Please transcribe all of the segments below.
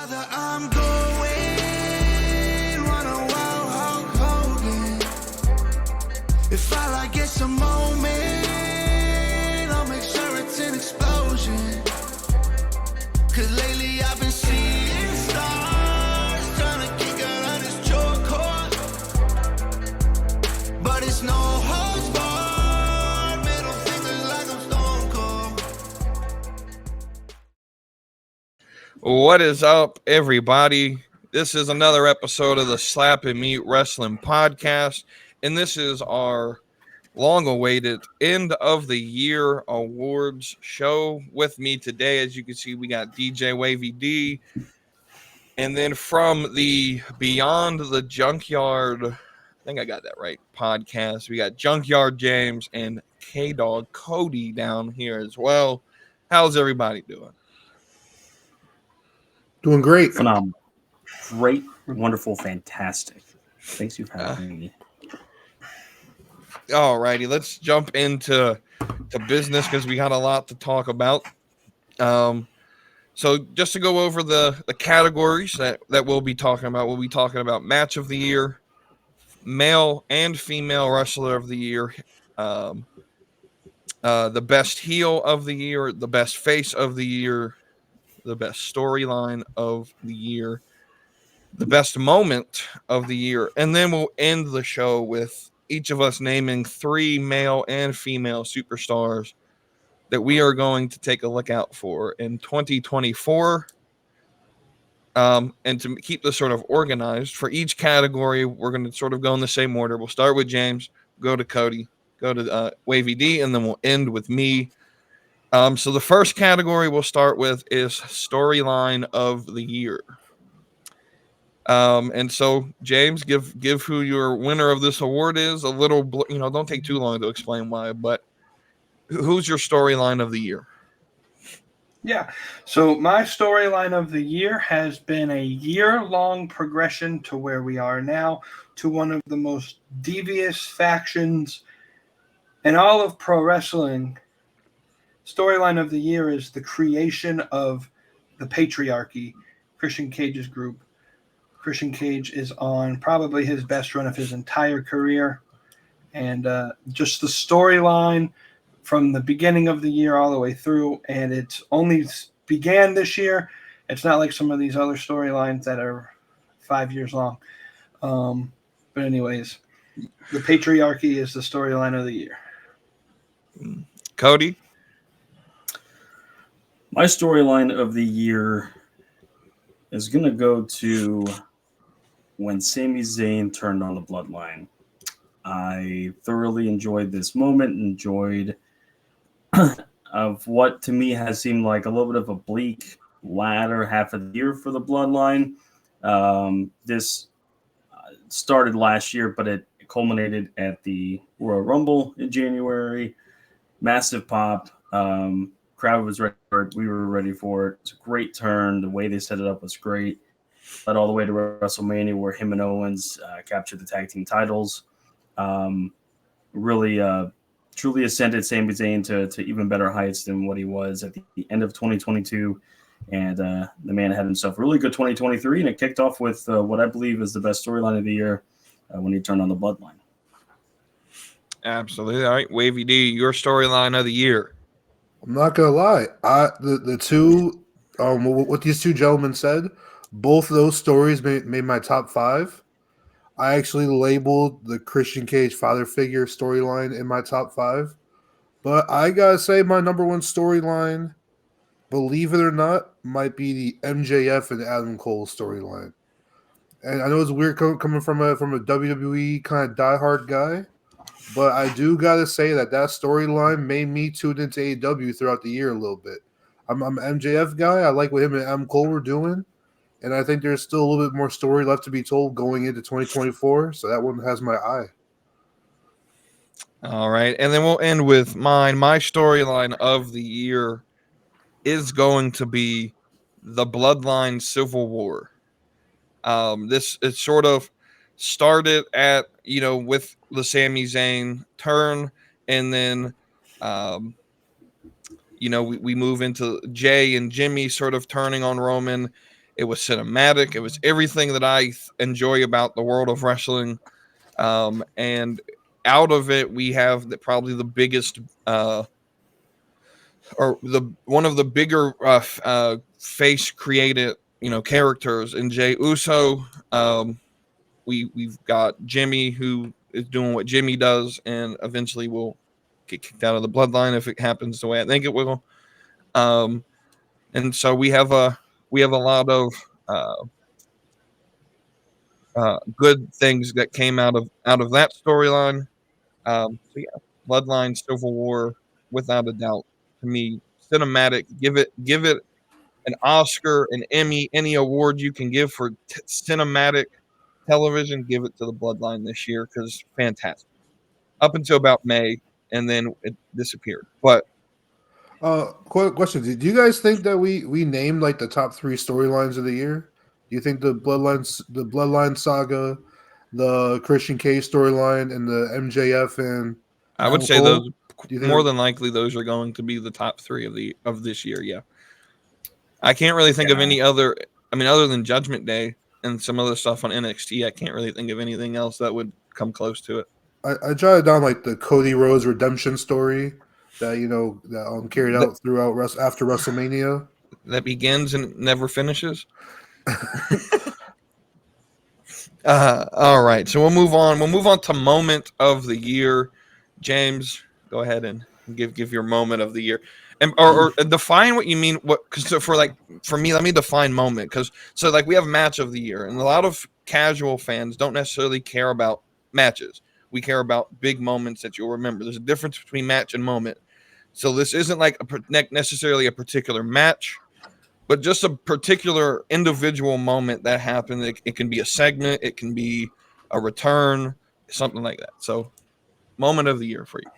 Father, I'm going, run a wild Hulk Hogan. If I like it's a moment, I'll make sure it's an explosion. Cause lately I've been seeing stars, trying to kick out of this chokehold. But it's no holds barred, middle fingers like I'm stone cold. What is up, everybody? This is another episode of the Slap and Meat Wrestling Podcast, and this is our long-awaited end of the year awards show. With me today, as you can see, we got DJ Wavy D, and then from the Beyond the Junkyard, I think I got that right, podcast, we got Junkyard James and K-Dog Cody down here as well. How's everybody doing? Doing great. Phenomenal. Great, wonderful, fantastic. Thanks you for having me. All righty, let's jump into business because we got a lot to talk about. So just to go over the categories that we'll be talking about match of the year, male and female wrestler of the year, the best heel of the year, the best face of the year, the best storyline of the year, the best moment of the year, and then we'll end the show with each of us naming 3 male and female superstars that we are going to take a look out for in 2024. And to keep this sort of organized, for each category, we're going to sort of go in the same order. We'll start with James, go to Cody, go to Wavy D, and then we'll end with me. So the first category we'll start with is storyline of the year. And so James, give who your winner of this award is. A little, don't take too long to explain why, but who's your storyline of the year? Yeah, so my storyline of the year has been a year-long progression to where we are now, to one of the most devious factions in all of pro wrestling. Storyline of the year is the creation of the patriarchy, Christian Cage's group. Christian Cage is on probably his best run of his entire career. And just the storyline from the beginning of the year all the way through. And it only began this year. It's not like some of these other storylines that are 5 years long. But anyways, the patriarchy is the storyline of the year. Cody? My storyline of the year is going to go to when Sami Zayn turned on the Bloodline. I thoroughly enjoyed this moment, enjoyed of what to me has seemed like a little bit of a bleak latter half of the year for the Bloodline. This started last year, but it culminated at the Royal Rumble in January. Massive pop. Crowd was ready for it. We were ready for it. It's a great turn. The way they set it up was great. Led all the way to WrestleMania, where him and Owens captured the tag team titles. Really, truly ascended Sami Zayn to even better heights than what he was at the end of 2022. And the man had himself a really good 2023, and it kicked off with what I believe is the best storyline of the year when he turned on the Bloodline. Absolutely. All right, Wavy D, your storyline of the year. I'm not gonna lie. The two, what these two gentlemen said, both of those stories made my top 5. I actually labeled the Christian Cage father figure storyline in my top 5, but I gotta say my number one storyline, believe it or not, might be the MJF and Adam Cole storyline. And I know it's weird coming from a WWE kind of diehard guy. But I do got to say that storyline made me tune into AEW throughout the year a little bit. I'm an MJF guy. I like what him and Adam Cole were doing. And I think there's still a little bit more story left to be told going into 2024. So that one has my eye. All right. And then we'll end with mine. My storyline of the year is going to be the Bloodline Civil War. This is sort of started at, with the Sami Zayn turn, and then, we move into Jay and Jimmy sort of turning on Roman, It was cinematic. It was everything that I enjoy about the world of wrestling. And out of it, we have probably the biggest, or the one of the bigger face created, characters in Jey Uso. We've got Jimmy, who is doing what Jimmy does, and eventually will get kicked out of the bloodline if it happens the way I think it will. And so we have a lot of uh, good things that came out of that storyline. So yeah, Bloodline, Civil War, without a doubt, to me, cinematic. Give it an Oscar, an Emmy, any award you can give for cinematic television. Give it to the Bloodline this year because fantastic. Up until about May, and then it disappeared. But Question: do you guys think that we named like the top 3 storylines of the year? Do you think the Bloodline saga, the Christian Cage storyline, and the MJF and I would Adam say Cole, those do you more think? than likely those are going to be the top 3 of this year. Yeah, I can't really think of Yeah. any other. I mean, other than Judgment Day and some other stuff on NXT, I can't really think of anything else that would come close to it. I jotted down like the Cody Rhodes redemption story that that carried That out throughout after WrestleMania. that begins and never finishes. All right, so we'll move on. We'll move on to moment of the year. James, go ahead and give your moment of the year, and or define what you mean. What because for me, let me define moment because like we have match of the year, and a lot of casual fans don't necessarily care about matches. We care about big moments that you'll remember. There's a difference between match and moment. So this isn't like necessarily a particular match, but just a particular individual moment that happened. It can be a segment, it can be a return, something like that. So, moment of the year for you.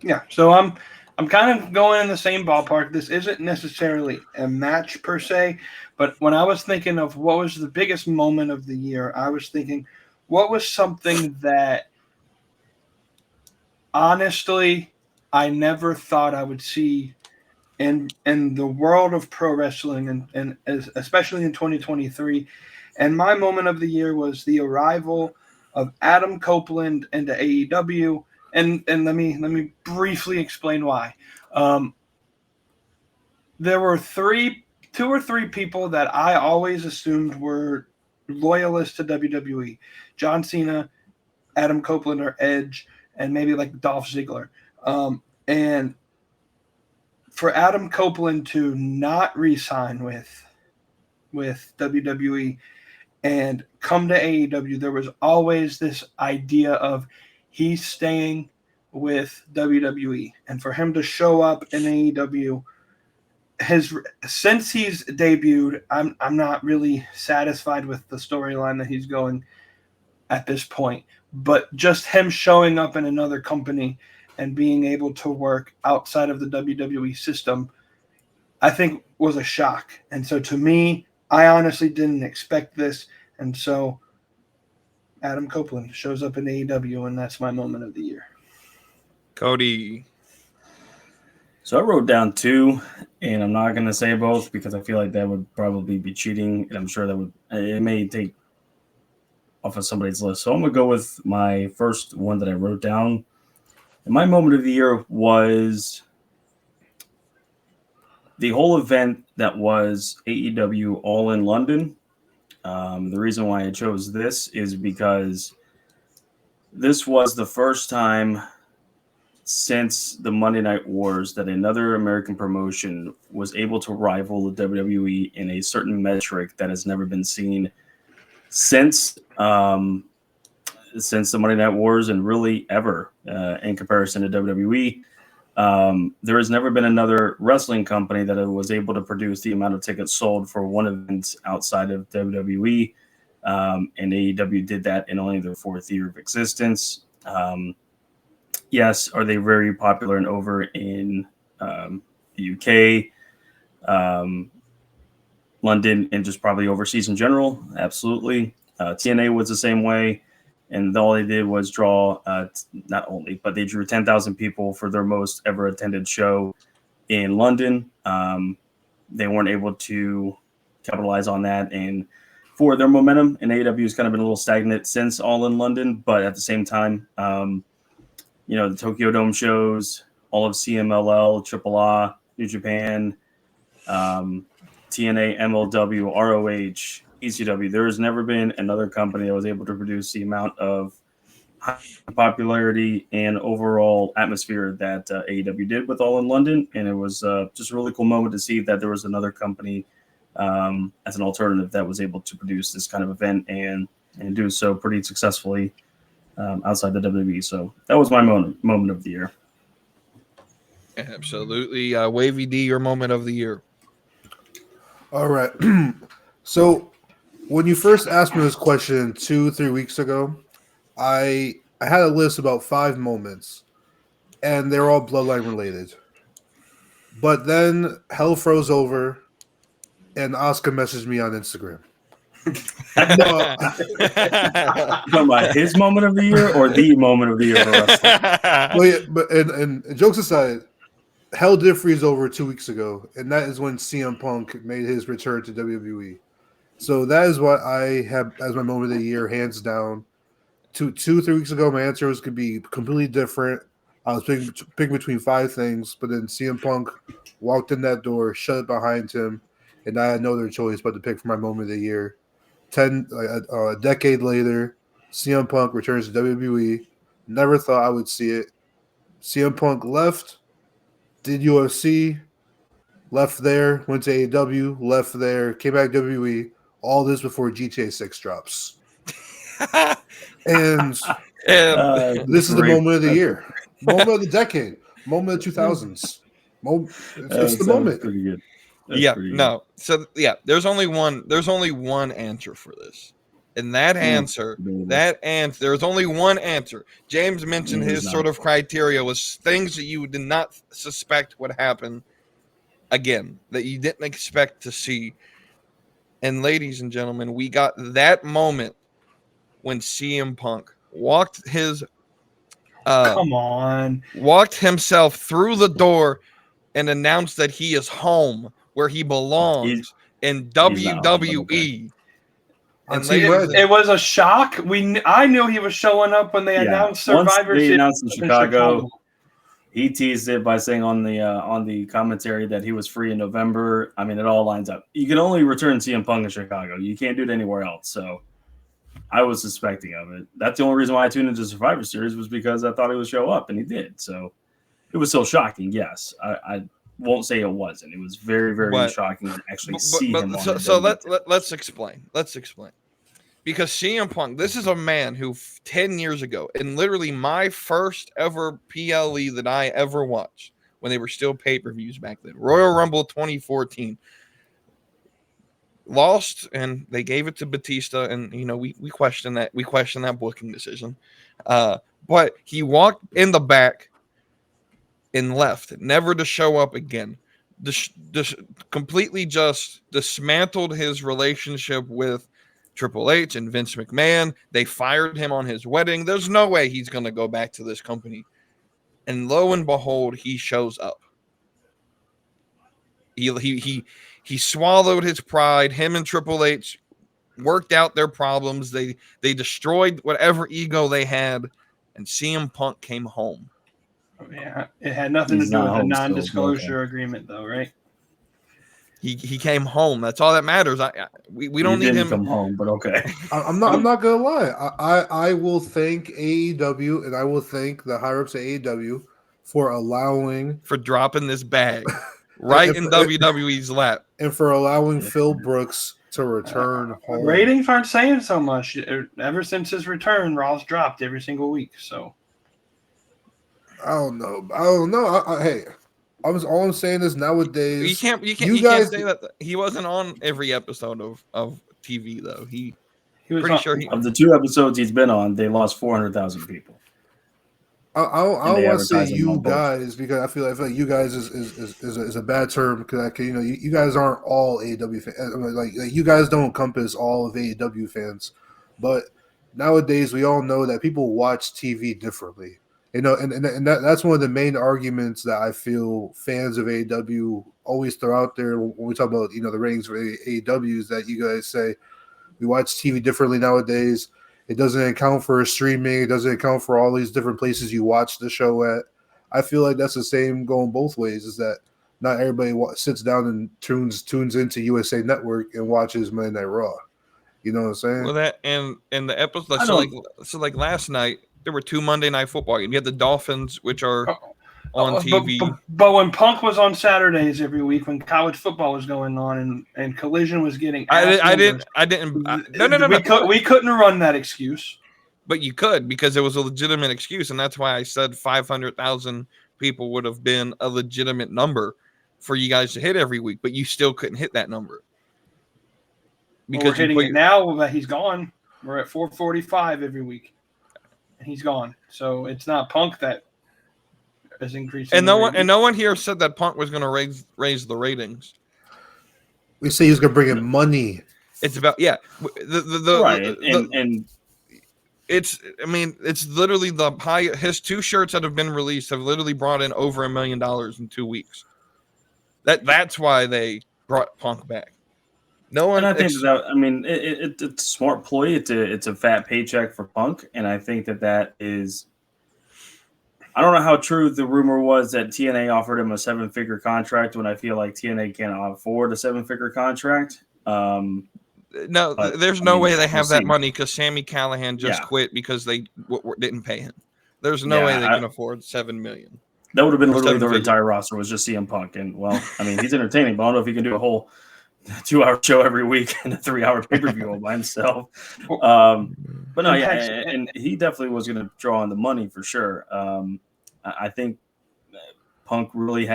Yeah, so I'm kind of going in the same ballpark. This isn't necessarily a match per se, but when I was thinking of what was the biggest moment of the year, I was thinking what was something that honestly I never thought I would see in the world of pro wrestling and especially in 2023. And my moment of the year was the arrival of Adam Copeland into AEW. And let me briefly explain why. There were two or three people that I always assumed were loyalists to WWE: John Cena, Adam Copeland, or Edge, and maybe like Dolph Ziggler. And for Adam Copeland to not re-sign with WWE and come to AEW, there was always this idea of he's staying with WWE, and for him to show up in AEW, since he's debuted, I'm not really satisfied with the storyline that he's going at this point. But just him showing up in another company and being able to work outside of the WWE system, I think was a shock. And so to me, I honestly didn't expect this. And so Adam Copeland shows up in AEW, and that's my moment of the year. Cody. So I wrote down 2, and I'm not going to say both because I feel like that would probably be cheating, and I'm sure that it may take off of somebody's list. So I'm going to go with my first one that I wrote down. And my moment of the year was the whole event that was AEW All in London. The reason why I chose this is because this was the first time since the Monday Night Wars that another American promotion was able to rival the WWE in a certain metric that has never been seen since the Monday Night Wars, and really ever in comparison to WWE. There has never been another wrestling company that was able to produce the amount of tickets sold for one event outside of WWE, and AEW did that in only their 4th year of existence. Yes, are they very popular and over in the UK, London, and just probably overseas in general? Absolutely. TNA was the same way. And all they did was draw, not only, but they drew 10,000 people for their most ever attended show in London. They weren't able to capitalize on that. And for their momentum, and AEW has kind of been a little stagnant since All in London, but at the same time, the Tokyo Dome shows, all of CMLL, AAA, New Japan, TNA, MLW, ROH, ECW. There has never been another company that was able to produce the amount of high popularity and overall atmosphere that AEW did with All in London. And it was just a really cool moment to see that there was another company as an alternative that was able to produce this kind of event and do so pretty successfully outside the WWE. So that was my moment of the year. Absolutely. Wavy D, your moment of the year. All right. So when you first asked me this question 2-3 weeks ago, I had a list about 5 moments, and they're all bloodline related. But then hell froze over, and Oscar messaged me on Instagram. No, Talking about his moment of the year or the moment of the year for wrestling? well, yeah, but and jokes aside, hell did freeze over 2 weeks ago, and that is when CM Punk made his return to WWE. So that is what I have as my moment of the year, hands down. 2-3 weeks ago, my answer was could be completely different. I was picking between 5 things, but then CM Punk walked in that door, shut it behind him, and I had no other choice but to pick for my moment of the year. A decade later, CM Punk returns to WWE. Never thought I would see it. CM Punk left, did UFC, left there, went to AEW, left there, came back to WWE. All this before GTA 6 drops. And this is the moment of the year, moment of the decade, moment of the 2000s. It's the moment. Pretty good. No. So there's only one answer for this. And that answer, there's only one answer. James mentioned his sort of criteria was things that you did not suspect would happen again, that you didn't expect to see. And ladies and gentlemen, we got that moment when CM Punk walked himself through the door and announced that he is home where he belongs in WWE. It was a shock. I knew he was showing up when they announced Survivor Series. They announced in Chicago. He teased it by saying on the commentary that he was free in November. I mean, it all lines up. You can only return CM Punk in Chicago. You can't do it anywhere else. So I was suspecting of it. That's the only reason why I tuned into Survivor Series was because I thought he would show up, and he did. So it was so shocking. Yes, I won't say it wasn't. It was very, very shocking to actually see him. So let's explain. Let's explain. Because CM Punk, this is a man who 10 years ago, and literally my first ever PLE that I ever watched when they were still pay-per-views back then, Royal Rumble 2014, lost, and they gave it to Batista, and we question that booking decision. But he walked in the back and left, never to show up again. Completely just dismantled his relationship with Triple H and Vince McMahon. They fired him on his wedding. There's no way he's going to go back to this company. And lo and behold, he shows up. He swallowed his pride. Him and Triple H worked out their problems. They destroyed whatever ego they had, and CM Punk came home. Yeah, it had nothing to do with the non-disclosure agreement, though, right? He came home. That's all that matters. We don't need him to come home, but okay. I'm not gonna lie. I will thank AEW and I will thank the higher ups at AEW for dropping this bag right in WWE's lap, and for allowing Phil Brooks to return home. Ratings aren't saying so much. Ever since his return, Raw's dropped every single week. So I don't know. Hey. All I'm saying is nowadays you can't say that he wasn't on every episode of TV though. He was pretty sure of the 2 episodes he's been on, they lost 400,000 people. I don't want to say you guys because I feel like you guys is a bad term because you guys aren't all AEW fans. Like you guys don't encompass all of AEW fans, but nowadays we all know that people watch TV differently. And that's one of the main arguments that I feel fans of AEW always throw out there when we talk about the ratings for AEW is that you guys say we watch TV differently nowadays. It doesn't account for streaming. It doesn't account for all these different places you watch the show at. I feel like that's the same going both ways. Is that not everybody sits down and tunes into USA Network and watches Monday Night Raw? You know what I'm saying? Well, that and the episode. I So like last night there were 2 Monday Night Football games. You had the Dolphins, which are on TV. But when Punk was on Saturdays every week, when college football was going on, and Collision was getting, I didn't. No. We couldn't run that excuse. But you could, because it was a legitimate excuse, and that's why I said 500,000 people would have been a legitimate number for you guys to hit every week, but you still couldn't hit that number. Because we're hitting it now that he's gone. We're at 445 every week, and he's gone. So it's not Punk that is increasing. And no one here said that Punk was going to raise the ratings. We say he's going to bring in money. It's about and it's literally the high. His 2 shirts that have been released have literally brought in over $1 million in 2 weeks. That's why they brought Punk back. No one. And I think it's a smart ploy. It's a fat paycheck for Punk, and I think that is. I don't know how true the rumor was that TNA offered him a 7-figure contract when I feel like TNA can't afford a 7-figure contract. No, there's no way they have that money because Sami Callihan just quit because they didn't pay him. There's no way they can afford $7 million. That would have been literally the entire roster was just CM Punk, and he's entertaining, but I don't know if he can do a whole 2-hour show every week and a 3-hour pay-per-view all by himself. But no, and he definitely was going to draw on the money for sure. I think Punk really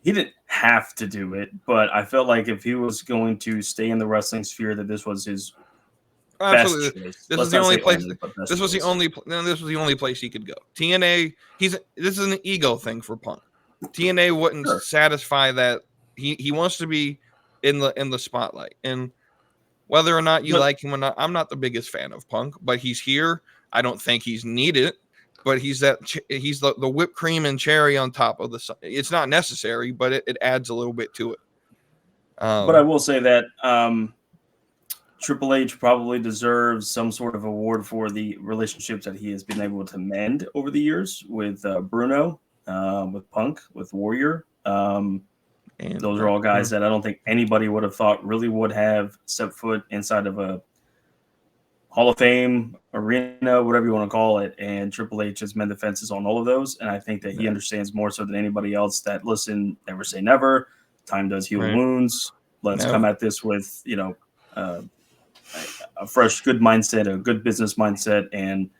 he didn't have to do it, but I felt like if he was going to stay in the wrestling sphere, that this was his best choice. This was the only place. This was the only place he could go. TNA. This is an ego thing for Punk. TNA wouldn't satisfy that. He wants to be in the spotlight, and whether or not you like him or not, I'm not the biggest fan of Punk, but he's here. I don't think he's needed. But he's the whipped cream and cherry on top of the. It's not necessary, but it adds a little bit to it. But I will say that Triple H probably deserves some sort of award for the relationships that he has been able to mend over the years with Bruno, with Punk, with Warrior. And those are all guys that I don't think anybody would have thought really would have stepped foot inside of a Hall of Fame, arena, whatever you want to call it, and Triple H has mended the fences on all of those. And I think that he understands more so than anybody else that, listen, never say never. Time does heal wounds. Let's come at this with, a fresh, good mindset, a good business mindset. And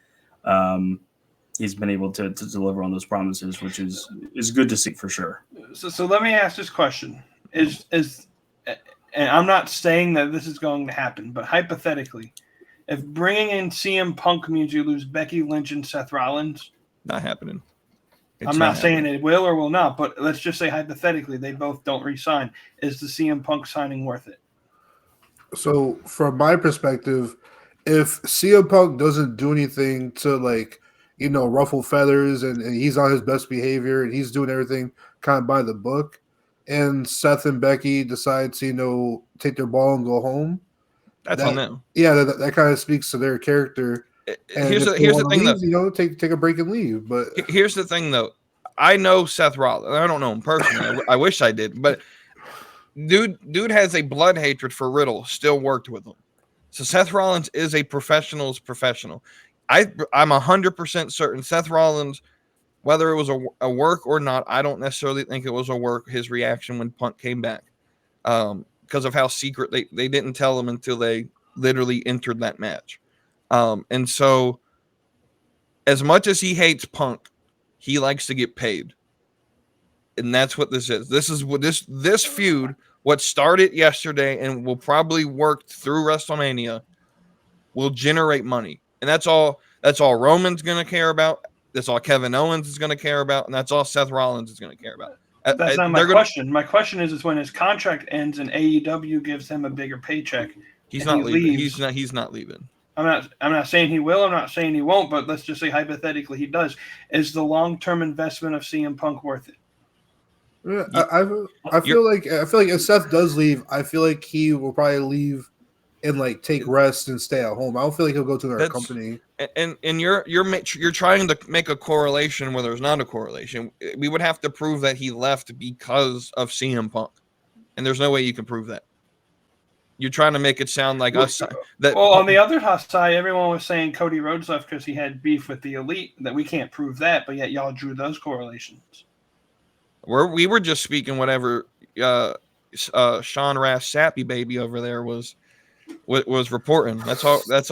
he's been able to deliver on those promises, which is good to see for sure. So let me ask this question. And I'm not saying that this is going to happen, but hypothetically, if bringing in CM Punk means you lose Becky Lynch and Seth Rollins, not happening. I'm not saying it will or will not, but let's just say hypothetically they both don't re-sign. Is the CM Punk signing worth it? So from my perspective, if CM Punk doesn't do anything to ruffle feathers and he's on his best behavior and he's doing everything kind of by the book, and Seth and Becky decide to take their ball and go home, that's on them. Yeah, that kind of speaks to their character. And here's the thing, though. Take a break and leave. But here's the thing, though. I know Seth Rollins. I don't know him personally. I wish I did, but dude has a blood hatred for Riddle. Still worked with him. So Seth Rollins is a professional's professional. I'm 100% certain Seth Rollins, whether it was a work or not, I don't necessarily think it was a work. His reaction when Punk came back. Because of how secret they didn't tell him until they literally entered that match. And so as much as he hates Punk, he likes to get paid. And that's what this is. This is what this feud, what started yesterday and will probably work through WrestleMania, will generate money. And that's all Roman's going to care about. That's all Kevin Owens is going to care about. And that's all Seth Rollins is going to care about. That's not my question. My question is when his contract ends and AEW gives him a bigger paycheck. He's not leaving. He's not leaving. I'm not saying he will. I'm not saying he won't. But let's just say hypothetically he does. Is the long-term investment of CM Punk worth it? Yeah, I feel like if Seth does leave, I feel like he will probably leave and like take rest and stay at home. I don't feel like he'll go to another company. And you're trying to make a correlation where there's not a correlation. We would have to prove that he left because of CM Punk, and there's no way you can prove that. You're trying to make it sound like us that. Well, on the other side, everyone was saying Cody Rhodes left because he had beef with the Elite. That we can't prove that, but yet y'all drew those correlations. We were just speaking whatever Sean Rass Sappy baby over there was reporting. That's all. That's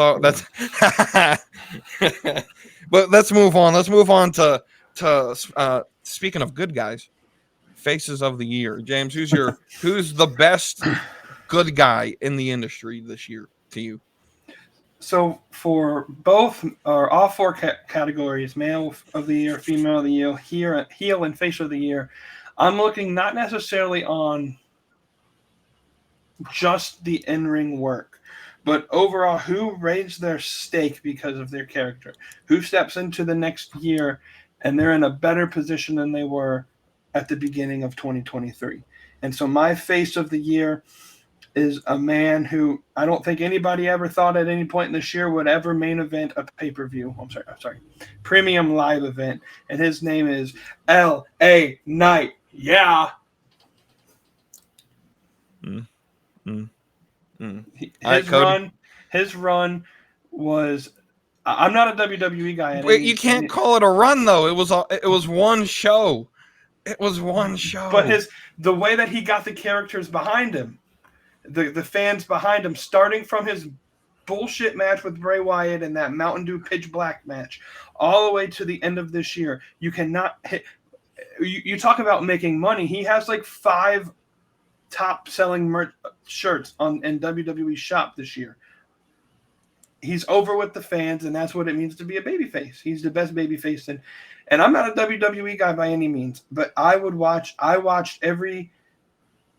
but let's move on. Let's move on to speaking of good guys, faces of the year. James, who's the best good guy in the industry this year to you? So for both or all four categories, male of the year, female of the year, heel and face of the year, I'm looking not necessarily on just the in-ring work, but overall who raised their stake because of their character, who steps into the next year and they're in a better position than they were at the beginning of 2023. And so my face of the year is a man who I don't think anybody ever thought at any point in this year would ever main event a pay-per-view. I'm sorry, premium live event. And his name is L.A. Knight. Yeah. His run was. I'm not a WWE guy. Wait, you can't call it a run though. It was one show. It was one show. But the way that he got the characters behind him, the fans behind him, starting from his bullshit match with Bray Wyatt and that Mountain Dew Pitch Black match, all the way to the end of this year, you cannot hit. You talk about making money. He has like 5 top-selling shirts in WWE shop this year. He's over with the fans, and that's what it means to be a babyface. He's the best babyface, and I'm not a WWE guy by any means, but I watched every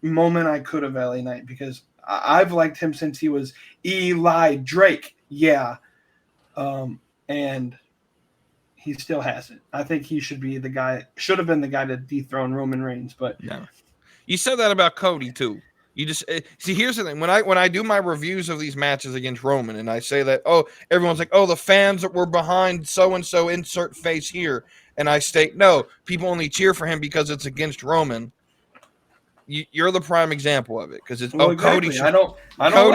moment I could of LA Knight because I've liked him since he was Eli Drake. Yeah. And he still hasn't. I think he should have been the guy to dethrone Roman Reigns, but no. You said that about Cody too. You just see. Here's the thing: when I do my reviews of these matches against Roman, and I say that everyone's like, the fans that were behind so and so insert face here, and I state no, people only cheer for him because it's against Roman. You're the prime example of it because it's exactly. Cody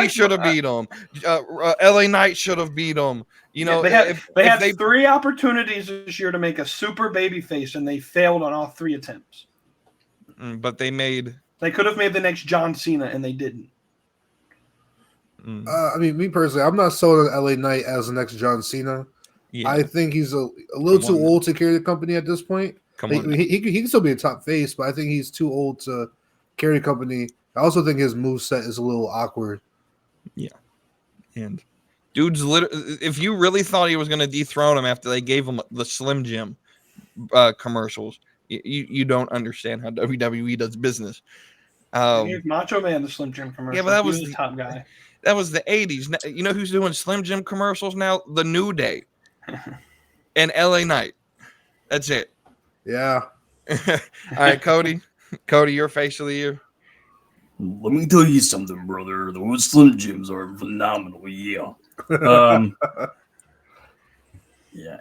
should have beat him. LA Knight should have beat him. They had 3 opportunities this year to make a super baby face, and they failed on all 3 attempts. But they could have made the next John Cena, and they didn't. I mean, me personally, I'm not sold on LA Knight as the next John Cena. Yeah. I think he's a little too old to carry the company at this point. He can still be a top face, but I think he's too old to carry the company. I also think his moveset is a little awkward. Yeah. And dude's if you really thought he was going to dethrone him after they gave him the Slim Jim commercials, you don't understand how WWE does business. Macho Man the Slim Jim commercial. Yeah, but that was the top guy. That was the 80s. You know who's doing Slim Jim commercials now? The New Day and LA Knight. That's it. Yeah. All right, Cody. Cody, your face of the year. Let me tell you something, brother. Those Slim Jims are phenomenal. Yeah. Yeah,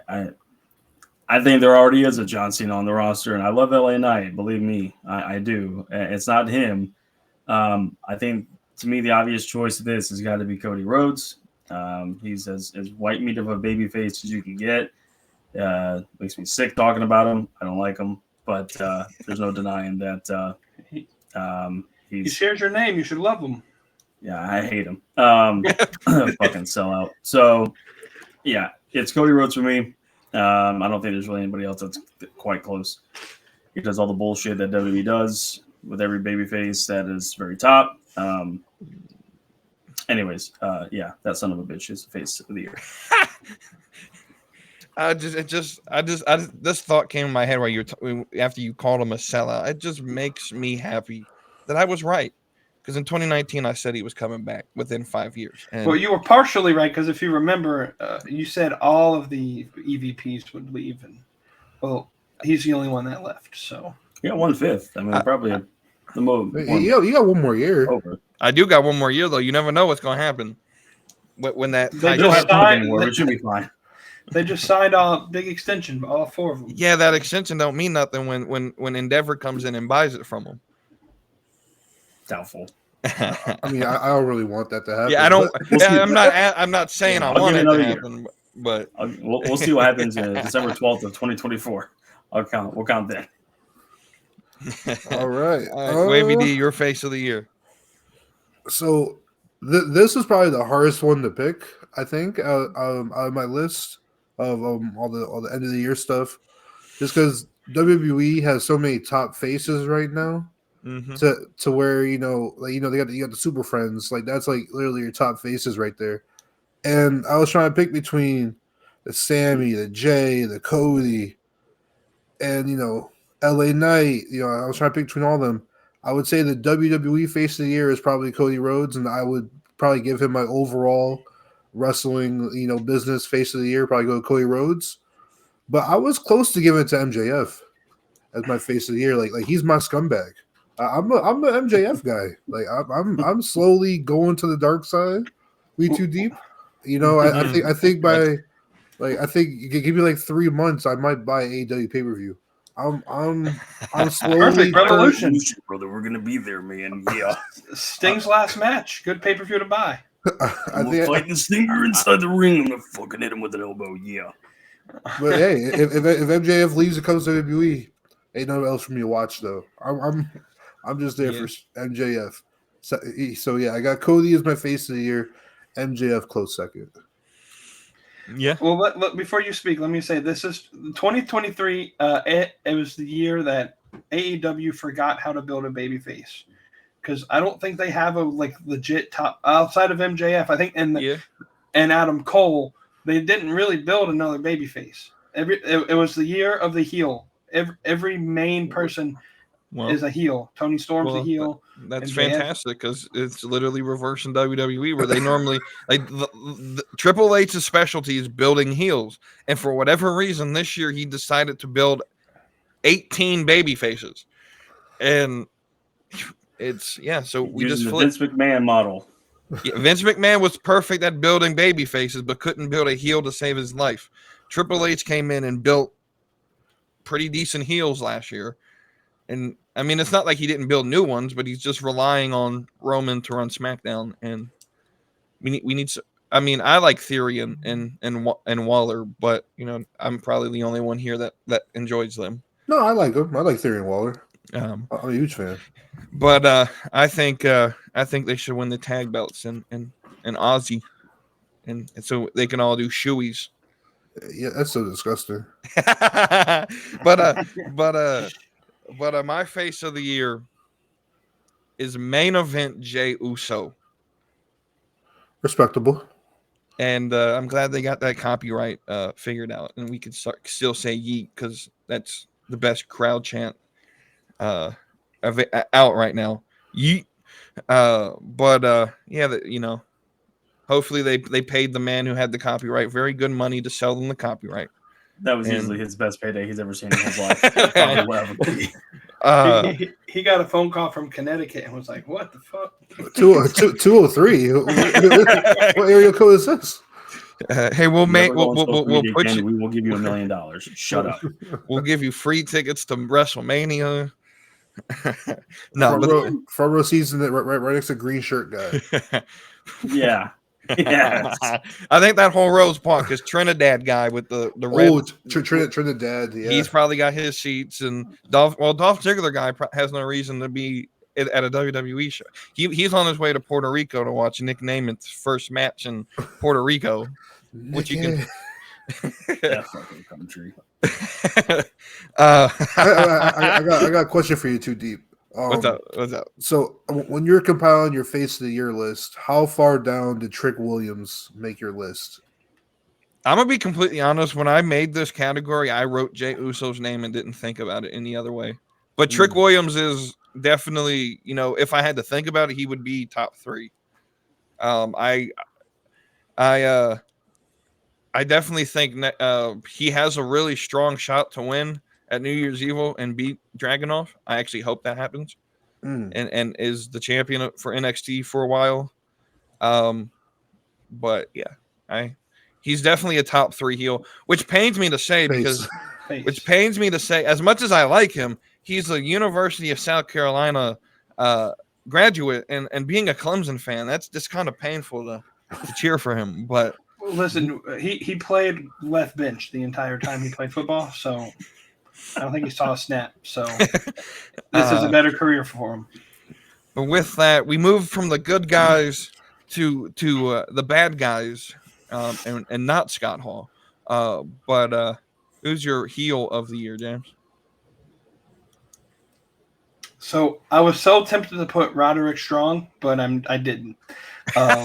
I think there already is a John Cena on the roster, and I love LA Knight. Believe me, I do. It's not him. I think, to me, the obvious choice of this has got to be Cody Rhodes. He's as white meat of a baby face as you can get. Makes me sick talking about him. I don't like him, but there's no denying that he shares your name. You should love him. Yeah, I hate him. Fucking sellout. So, yeah, it's Cody Rhodes for me. I don't think there's really anybody else that's quite close. He does all the bullshit that WWE does with every babyface that is very top. Anyways, yeah, that son of a bitch is the face of the year. This thought came in my head while after you called him a sellout. It just makes me happy that I was right, Because in 2019, I said he was coming back within 5 years. And Well, you were partially right because if you remember, you said all of the EVPs would leave, and well, he's the only one that left. So Yeah, 1/5. I mean, probably the most. You got one more year. Over. I do got one more year, though. You never know what's going to happen. When that They We don't just have to signed- anymore. We should be fine. they just signed a big extension, all 4 of them. yeah, that extension don't mean nothing when Endeavor comes in and buys it from them. Doubtful. I mean, I don't really want that to happen. Yeah, I don't. but- Yeah, I'm not saying I I'll want give it it to another year. happen, but We'll see what happens in December 12th of 2024. We'll count then. All right. Wavy D, your face of the year. So this is probably the hardest one to pick, I think, out of my list of all the end of the year stuff, just because WWE has so many top faces right now. Mm-hmm. To where they got the Super Friends, like that's like literally your top faces right there. And I was trying to pick between the Sammy, the Jay, the Cody, and LA Knight. I was trying to pick between all of them. I would say the WWE face of the year is probably Cody Rhodes, and I would probably give him my overall wrestling business face of the year. Probably go Cody Rhodes, but I was close to giving it to MJF as my face of the year. Like he's my scumbag. I'm an MJF guy. Like I'm slowly going to the dark side. We too deep. I think by you could give me like 3 months, I might buy AEW pay per view. I'm slowly Perfect revolution, brother. We're gonna be there, man. Yeah. Sting's last match, good pay per view to buy. We're fighting the Stinger inside the ring. I'm gonna fucking hit him with an elbow. Yeah. But hey, if MJF leaves and comes to WWE, ain't nothing else for me to watch though. I'm just there for MJF. So yeah, I got Cody as my face of the year. MJF close second. Yeah. Well, before you speak, let me say this is 2023. It was the year that AEW forgot how to build a baby face, because I don't think they have a legit top outside of MJF. I think and Adam Cole, they didn't really build another baby face. It was the year of the heel. Every main person is a heel. Tony Storm's a heel. That's MJF. fantastic because it's literally reverse in WWE where they normally the Triple H's specialty is building heels, and for whatever reason this year he decided to build 18 baby faces, and it's So we just flipped. Vince McMahon model. Yeah, Vince McMahon was perfect at building baby faces, but couldn't build a heel to save his life. Triple H came in and built pretty decent heels last year. And I mean, it's not like he didn't build new ones, but he's just relying on Roman to run SmackDown. And we need. I mean, I like Theory and Waller, but I'm probably the only one here that enjoys them. No, I like him. I like Theory and Waller. I'm a huge fan. But I think they should win the tag belts and Aussie, and so they can all do shoeies. Yeah, that's so disgusting. But my face of the year is main event Jey Uso. Respectable. And I'm glad they got that copyright figured out, and we can still say yeet because that's the best crowd chant out right now. Yeet. Hopefully they paid the man who had the copyright very good money to sell them the copyright. That was easily his best payday he's ever seen in his life. He got a phone call from Connecticut and was like, "What the fuck?" 203. What area code is this? Hey, we'll put you. We will give you $1 million. Shut up. We'll give you free tickets to WrestleMania. Front row season right next to green shirt guy. Yeah. Yes. I think that whole row's parked because Trinidad guy with the red. Oh, Trinidad. Yeah, he's probably got his seats, and Dolph Ziggler guy has no reason to be at a WWE show. He's on his way to Puerto Rico to watch Nick Namath's first match in Puerto Rico, which you can. That fucking country. I got a question for you, Too Deep. What's up? So when you're compiling your face of the year list, how far down did Trick Williams make your list? I'm gonna be completely honest. When I made this category, I wrote Jey Uso's name and didn't think about it any other way. But Trick Williams is definitely, if I had to think about it, he would be top 3. I definitely think he has a really strong shot to win at New Year's Evil and beat Dragunov. I actually hope that happens, and is the champion for NXT for a while. But yeah, he's definitely a top 3 heel, which pains me to say because as much as I like him, he's a University of South Carolina graduate, and being a Clemson fan, that's just kind of painful to cheer for him. But listen, he played left bench the entire time he played football, so I don't think he saw a snap. So this is a better career for him. But with that, we move from the good guys to the bad guys, and not Scott Hall. But who's your heel of the year, James? So I was so tempted to put Roderick Strong, but I didn't. I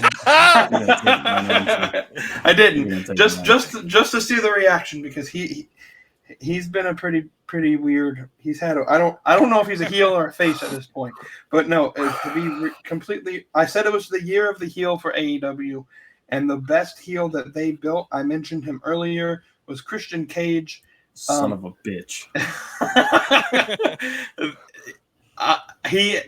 didn't. Just to see the reaction, because he's been a pretty weird. He's had I don't know if he's a heel or a face at this point, but no, to be completely. I said it was the year of the heel for AEW, and the best heel that they built. I mentioned him earlier was Christian Cage. Son of a bitch.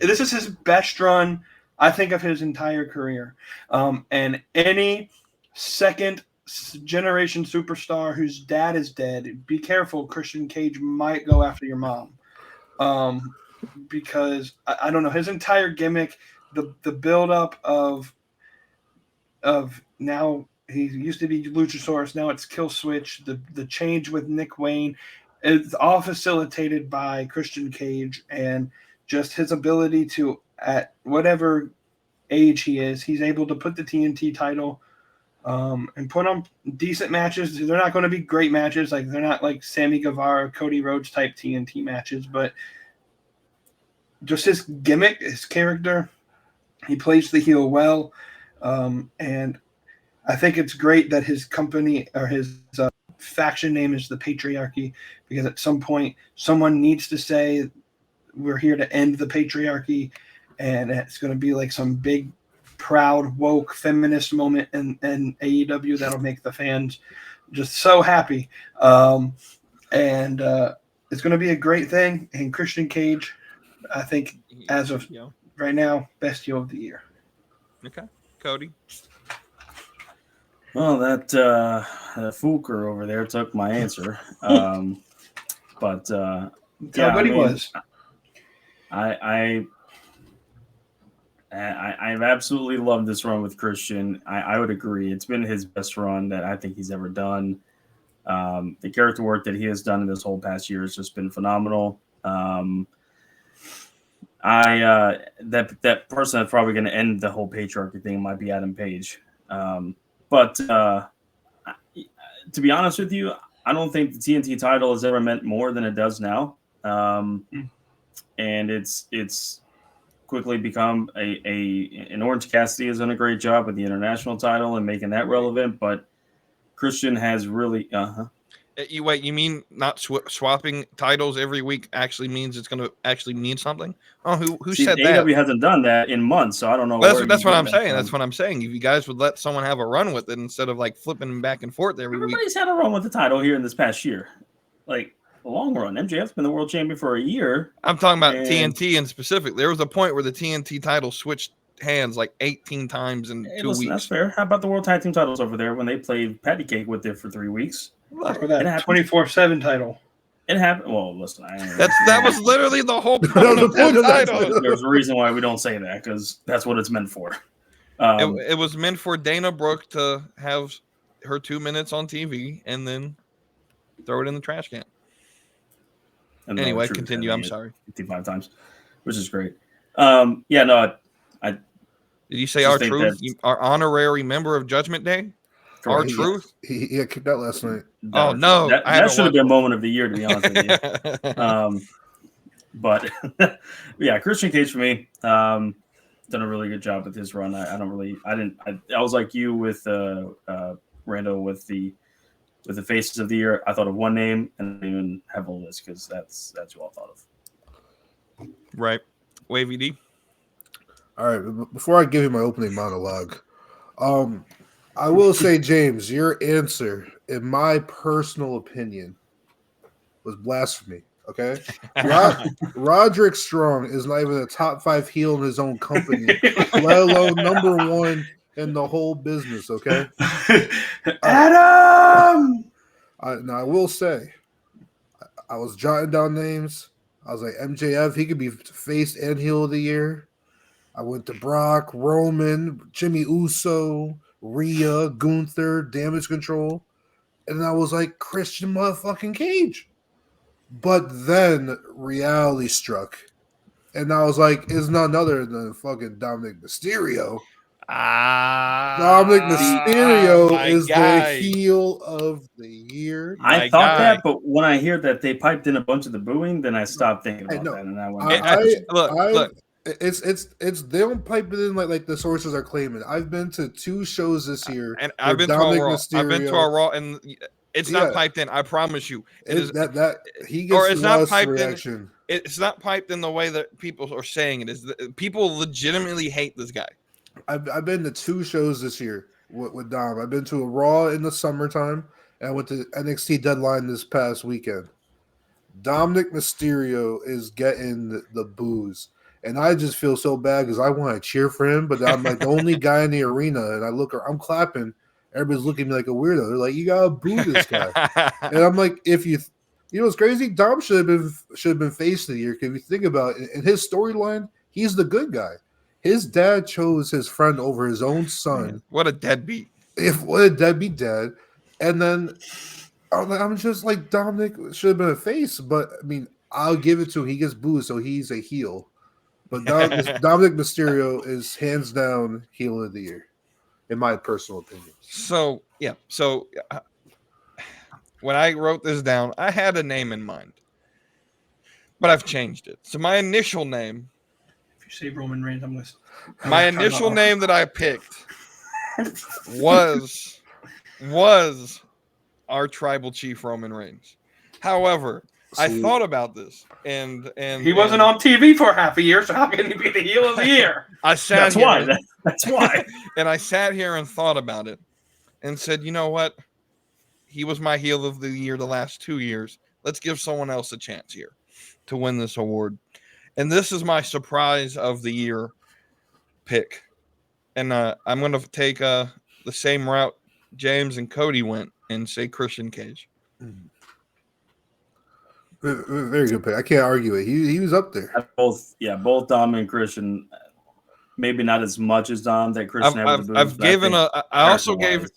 This is his best run, I think, of his entire career. And any second generation superstar whose dad is dead, be careful. Christian Cage might go after your mom. Because I don't know, his entire gimmick, the build up of now he used to be Luchasaurus, now it's Kill Switch, the change with Nick Wayne, it's all facilitated by Christian Cage, and just his ability to, at whatever age he is, he's able to put the TNT title and put on decent matches. They're not going to be great matches. Like, they're not like Sammy Guevara, Cody Rhodes type TNT matches, but just his gimmick, his character, he plays the heel well. And I think it's great that his company or his faction name is the Patriarchy, because at some point someone needs to say, we're here to end the patriarchy, and it's going to be like some big, proud, woke, feminist moment in AEW that'll make the fans just so happy. And it's going to be a great thing. And Christian Cage, I think, as of right now, best heel of the year. Okay. Cody? Well, that Fulker over there took my answer. But Nobody was. I've absolutely loved this run with Christian. I would agree. It's been his best run that I think he's ever done. The character work that he has done in this whole past year has just been phenomenal. That person that's probably going to end the whole patriarchy thing might be Adam Page. But to be honest with you, I don't think the TNT title has ever meant more than it does now. And it's quickly become an Orange Cassidy has done a great job with the international title and making that relevant, but Christian has really You mean not swapping titles every week actually means it's going to actually mean something? Oh, who said that? AEW hasn't done that in months, so I don't know. That's what I'm saying. That's what I'm saying. If you guys would let someone have a run with it instead of like flipping back and forth every week. Everybody's had a run with the title here in this past year, like a long run. MJF's been the world champion for a year. I'm talking about TNT in specific. There was a point where the TNT title switched hands like 18 times in 2 weeks. That's fair. How about the world tag team titles over there when they played patty cake with it for 3 weeks? For that 24/7 title. It happened. Well, listen, that was literally the whole point of that title. There's a reason why we don't say that, because that's what it's meant for. It was meant for Dana Brooke to have her 2 minutes on TV and then throw it in the trash can. And anyway, continue. I'm sorry. 55 times, which is great. Did you say our truth? Our honorary member of Judgment Day? Our truth? He got kicked out last night. Oh, no. That should have been moment of the year, to be honest with you. But, yeah, Christian Cage for me, done a really good job with his run. I was like you with Rando with the faces of the year. I thought of one name and I didn't even have a list because that's who I thought of. Right. Wavy D. All right, before I give you my opening monologue, I will say, James, your answer, in my personal opinion, was blasphemy. Okay, Roderick Strong is not even a top 5 heel in his own company, let alone number 1 in the whole business. Okay, Adam. now I will say, I was jotting down names. I was like, MJF, he could be face and heel of the year. I went to Brock, Roman, Jimmy Uso, Rhea, Gunther, Damage Control. And I was like, Christian motherfucking Cage. But then reality struck. And I was like, it's none other than fucking Dominic Mysterio. Dominic Mysterio my is guy. the heel of the year. My I thought guy. that, but when I hear that they piped in a bunch of the booing, then I stopped thinking about that, and I went. Look. It's they don't pipe it in like the sources are claiming. I've been to 2 shows this year, And where I've been Dominic to a Raw. I've been to a Mysterio- Raw, and it's Yeah. not piped in. I promise you. It is. that he or gets it's the not less piped in. reaction. It's not piped in the way that people are saying it is. People legitimately hate this guy. I've been to 2 shows this year with Dom. I've been to a Raw in the summertime, and I went to NXT Deadline this past weekend. Dominic Mysterio is getting the boos. And I just feel so bad because I want to cheer for him, but I'm like the only guy in the arena, and I'm clapping. Everybody's looking at me like a weirdo. They're like, "You gotta boo this guy," and I'm like, "If you know what's crazy? Dom should have been face of the year. Because if you think about it, in his storyline, he's the good guy. His dad chose his friend over his own son. What a deadbeat. What a deadbeat dad, and then I'm just like Dominic should have been a face, but I mean, I'll give it to him. He gets booed, so he's a heel. But Dominic Mysterio is hands down heel of the year, in my personal opinion. So yeah. So when I wrote this down, I had a name in mind, but I've changed it. So my initial name, If you say Roman Reigns, I'm listening. my initial name that I picked was our tribal chief Roman Reigns. However, I thought about this, and He wasn't on TV for half a year, so how can he be the heel of the year? I sat That's here, why. That's why. and I sat here and thought about it, and said, you know what? He was my heel of the year the last 2 years. Let's give someone else a chance here to win this award. And this is my surprise of the year pick. And I'm going to take the same route James and Cody went and say Christian Cage. Very good pick. I can't argue it. He was up there. Both Dom and Christian. Maybe not as much as Dom that Christian had with the I've boobs, but given I also gave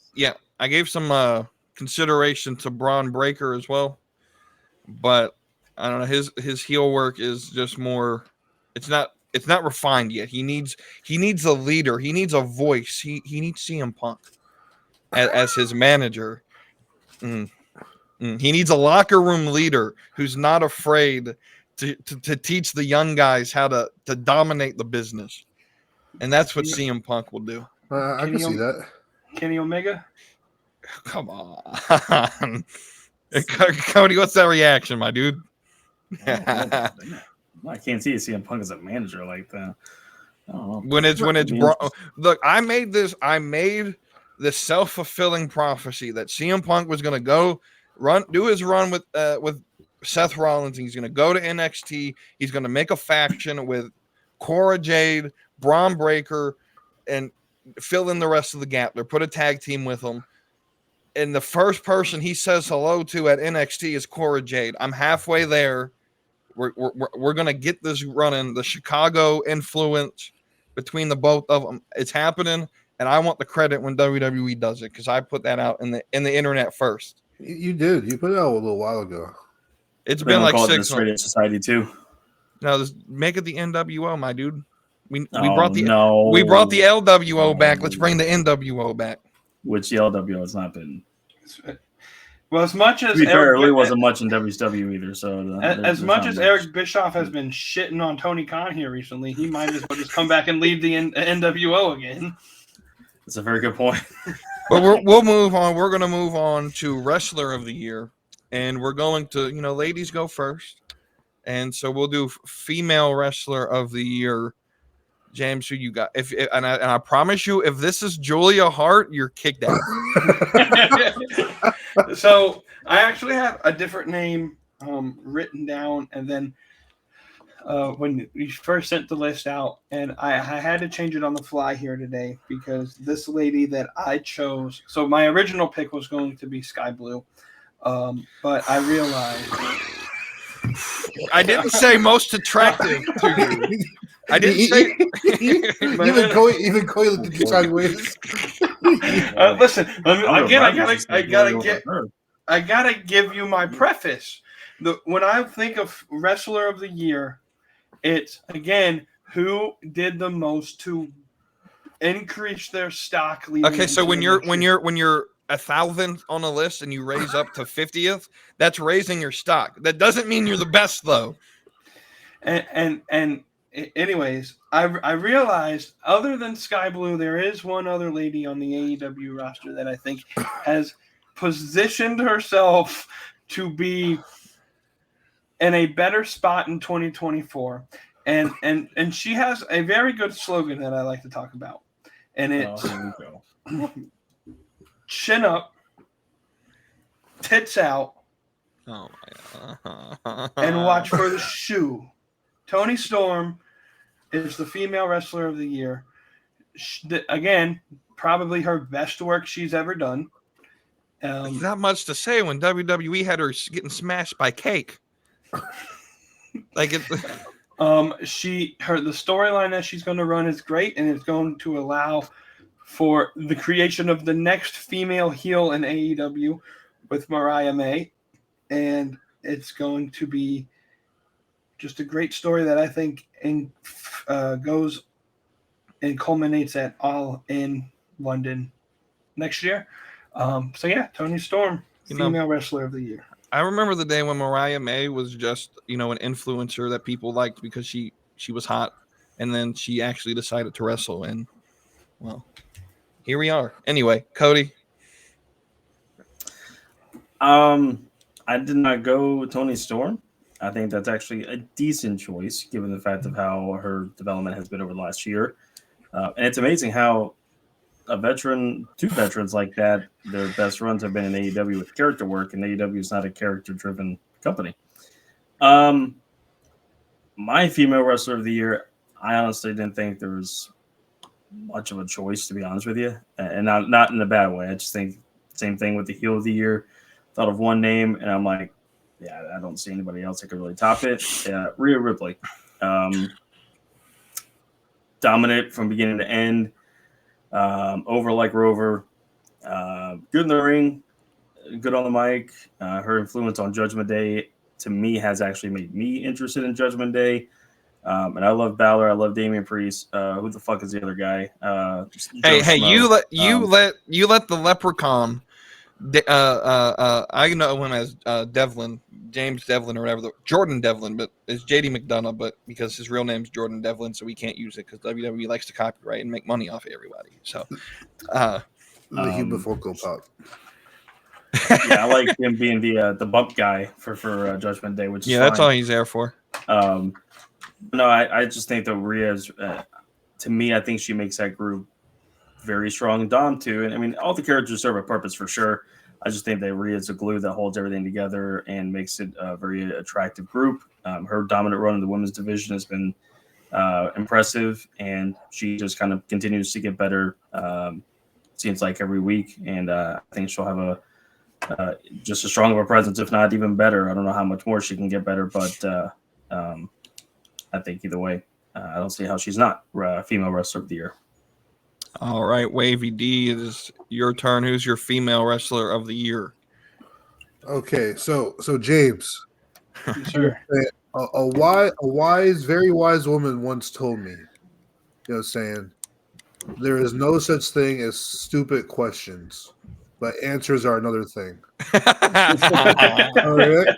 I gave some consideration to Braun Breaker as well, but I don't know, his heel work is just more. It's not refined yet. He needs a leader. He needs a voice. He needs CM Punk as his manager. He needs a locker room leader who's not afraid to teach the young guys how to dominate the business. And that's what CM Punk will do. I can see that. Kenny Omega? Come on. Cody, what's that reaction, my dude? I can't see CM Punk as a manager like that. I don't know. When it's look, I made this self-fulfilling prophecy that CM Punk was going to do his run with Seth Rollins. He's going to go to NXT. He's going to make a faction with Cora Jade, Braun Breaker, and fill in the rest of the gap. They put a tag team with him. And the first person he says hello to at NXT is Cora Jade. I'm halfway there. We're going to get this running. The Chicago influence between the both of them, it's happening. And I want the credit when WWE does it because I put that out in the internet first. You did. You put it out a little while ago. It's been like 6 months. Radio Society too. No, make it the NWO, my dude. We brought the LWO back. Let's bring the NWO back. Which the LWO has not been. Well, as much as there really wasn't much in WCW either. So as much as Eric Bischoff has been shitting on Tony Khan here recently, he might as well just come back and leave the NWO again. That's a very good point. But we'll move on. We're going to move on to Wrestler of the Year, and we're going to ladies go first, And so we'll do female wrestler of the year. James, who you got? And I promise you, if this is Julia Hart, you're kicked out. So I actually have a different name written down, and then when we first sent the list out, and I had to change it on the fly here today because this lady that I chose. So my original pick was going to be Sky Blue, but I realized I didn't say most attractive to you. I didn't say. Even Coy looked at you sideways. Listen, I gotta give you my preface. When I think of wrestler of the year, it's again who did the most to increase their stock. Okay, so when you're 1,000th on a list and you raise up to 50th, that's raising your stock. That doesn't mean you're the best though. And anyways, I realized other than Sky Blue, there is one other lady on the AEW roster that I think has positioned herself to be in a better spot in 2024. And she has a very good slogan that I like to talk about. And it's chin up, tits out, Oh my and watch for the shoe. Toni Storm is the female wrestler of the year. Again, probably her best work she's ever done. Not much to say when WWE had her getting smashed by cake. Like it. The storyline that she's going to run is great, and it's going to allow for the creation of the next female heel in AEW with Mariah May, and it's going to be just a great story that I think goes and culminates at All In London next year. So yeah, Toni Storm, female wrestler of the year. I remember the day when Mariah May was just, an influencer that people liked because she was hot, and then she actually decided to wrestle, and well, here we are. Anyway, Cody. I did not go Toni Storm. I think that's actually a decent choice given the fact of how her development has been over the last year. And it's amazing how two veterans like that, their best runs have been in AEW with character work, and AEW is not a character-driven company. My female wrestler of the year, I honestly didn't think there was much of a choice, to be honest with you, and not in a bad way. I just think same thing with the heel of the year. Thought of one name, and I'm like, yeah, I don't see anybody else that could really top it. Rhea Ripley, dominant from beginning to end. Over like Rover, good in the ring, good on the mic. Her influence on Judgment Day to me has actually made me interested in Judgment Day. And I love Balor. I love Damian Priest. Who the fuck is the other guy? You let the leprechaun. I know him as Devlin, James Devlin or whatever, Jordan Devlin, but it's JD McDonough, but because his real name's Jordan Devlin, so we can't use it because WWE likes to copyright and make money off of everybody. So, the Huba Funko Pop. Yeah, I like him being the bump guy for Judgment Day, which is fine. That's all he's there for. No, I just think that Rhea's, to me, I think she makes that group very strong. Dom too, and I mean, all the characters serve a purpose for sure. I just think that Rhea is a glue that holds everything together and makes it a very attractive group. Her dominant run in the women's division has been impressive, and she just kind of continues to get better. Seems like every week, and I think she'll have just as strong of a presence, if not even better. I don't know how much more she can get better, but I think either way, I don't see how she's not female wrestler of the year. All right, Wavy D, it is your turn. Who's your female wrestler of the year? Okay, so James, Sure. a wise, very wise woman once told me, saying, there is no such thing as stupid questions, but answers are another thing. All right.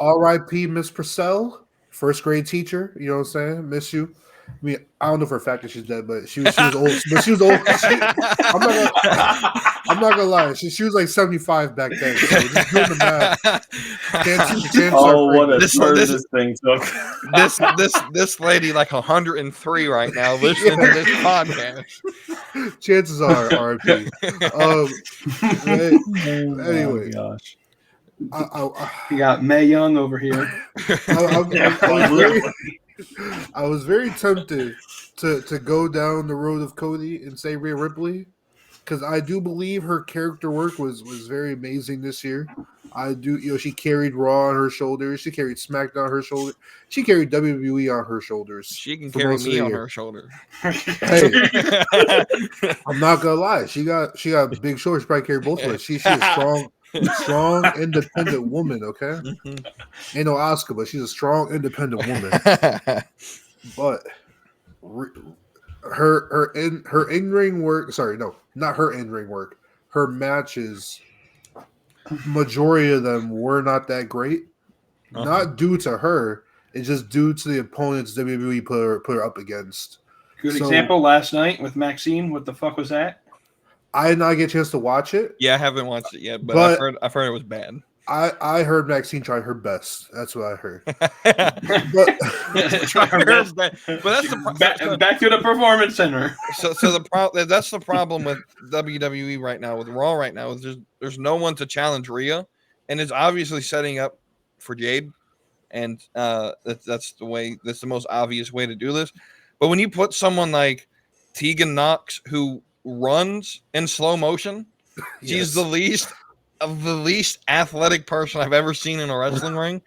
R.I.P. Miss Purcell, first grade teacher. You know what I'm saying? Miss you. I mean, I don't know for a fact that she's dead, but she was old. But she was old. I'm not gonna lie. She was like 75 back then. So just doing the math. Chances Oh, are what a This- turn this- this thing took. this lady like 103 right now listening to this podcast. chances are RIP. Anyway, Oh, gosh. You got Mae Young over here. I was very tempted to go down the road of Cody and say Rhea Ripley, because I do believe her character work was very amazing this year. I do, she carried Raw on her shoulders. She carried SmackDown on her shoulder. She carried WWE on her shoulders. She can for carry most of me the on year. her shoulder. Hey, I'm not gonna lie. She got big shoulders. She probably carried both of us. She's a strong, independent woman. Okay, ain't no Oscar, but she's a strong, independent woman. But her in ring work. Sorry, no, not her in ring work. Her matches, majority of them were not that great. Not due to her. It's just due to the opponents WWE put her up against. Good So- example last night with Maxine. What the fuck was that? I did not get a chance to watch it. Yeah, I haven't watched it yet, but, But- I've heard it was bad. I heard Maxine tried her best. That's what I heard. But Try her best. that's the Back to the performance center. so that's the problem with WWE right now, with Raw right now. Is there's no one to challenge Rhea, and it's obviously setting up for Jade, and that's the most obvious way to do this. But when you put someone like Tegan Knox, who runs in slow motion, she's the least athletic person I've ever seen in a wrestling ring.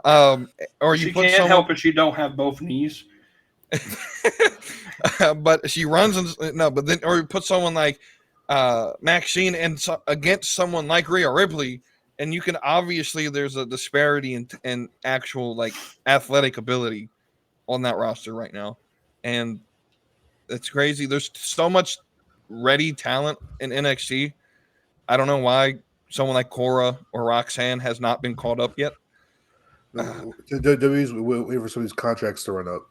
Or you She put can't someone, help it. She don't have both knees. but she runs but then or you put someone like Maxine and against someone like Rhea Ripley, and you can obviously there's a disparity in actual like athletic ability on that roster right now, and it's crazy. There's so much ready talent in NXT. I don't know why someone like Cora or Roxanne has not been called up yet. The WWE's waiting for some of these contracts to run up.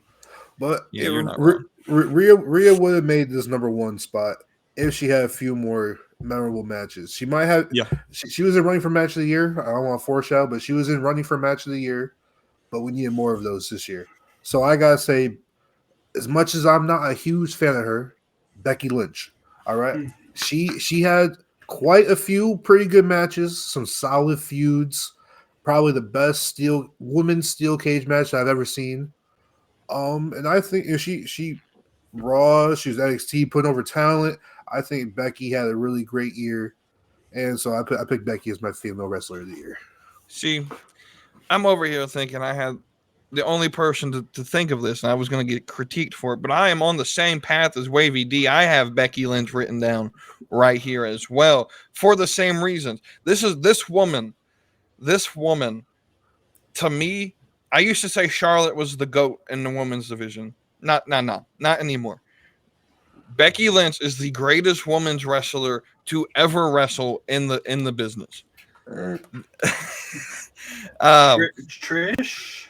But Yeah, you're not wrong. Rhea would have made this number one spot if she had a few more memorable matches. She might have. Yeah. She was in running for match of the year. I don't want to foreshadow, but she was in running for match of the year. But we needed more of those this year. So I gotta say, as much as I'm not a huge fan of her, Becky Lynch. All right, she had quite a few pretty good matches, some solid feuds. Probably the best women's steel cage match I've ever seen. And I think she Raw, she was NXT putting over talent. I think Becky had a really great year, and so I picked Becky as my female wrestler of the year. See, I'm over here thinking I had the only person to think of this, and I was going to get critiqued for it, but I am on the same path as Wavy D. I have Becky Lynch written down right here as well for the same reasons. This woman, to me, I used to say Charlotte was the GOAT in the women's division. Not anymore. Becky Lynch is the greatest women's wrestler to ever wrestle in the business. Trish.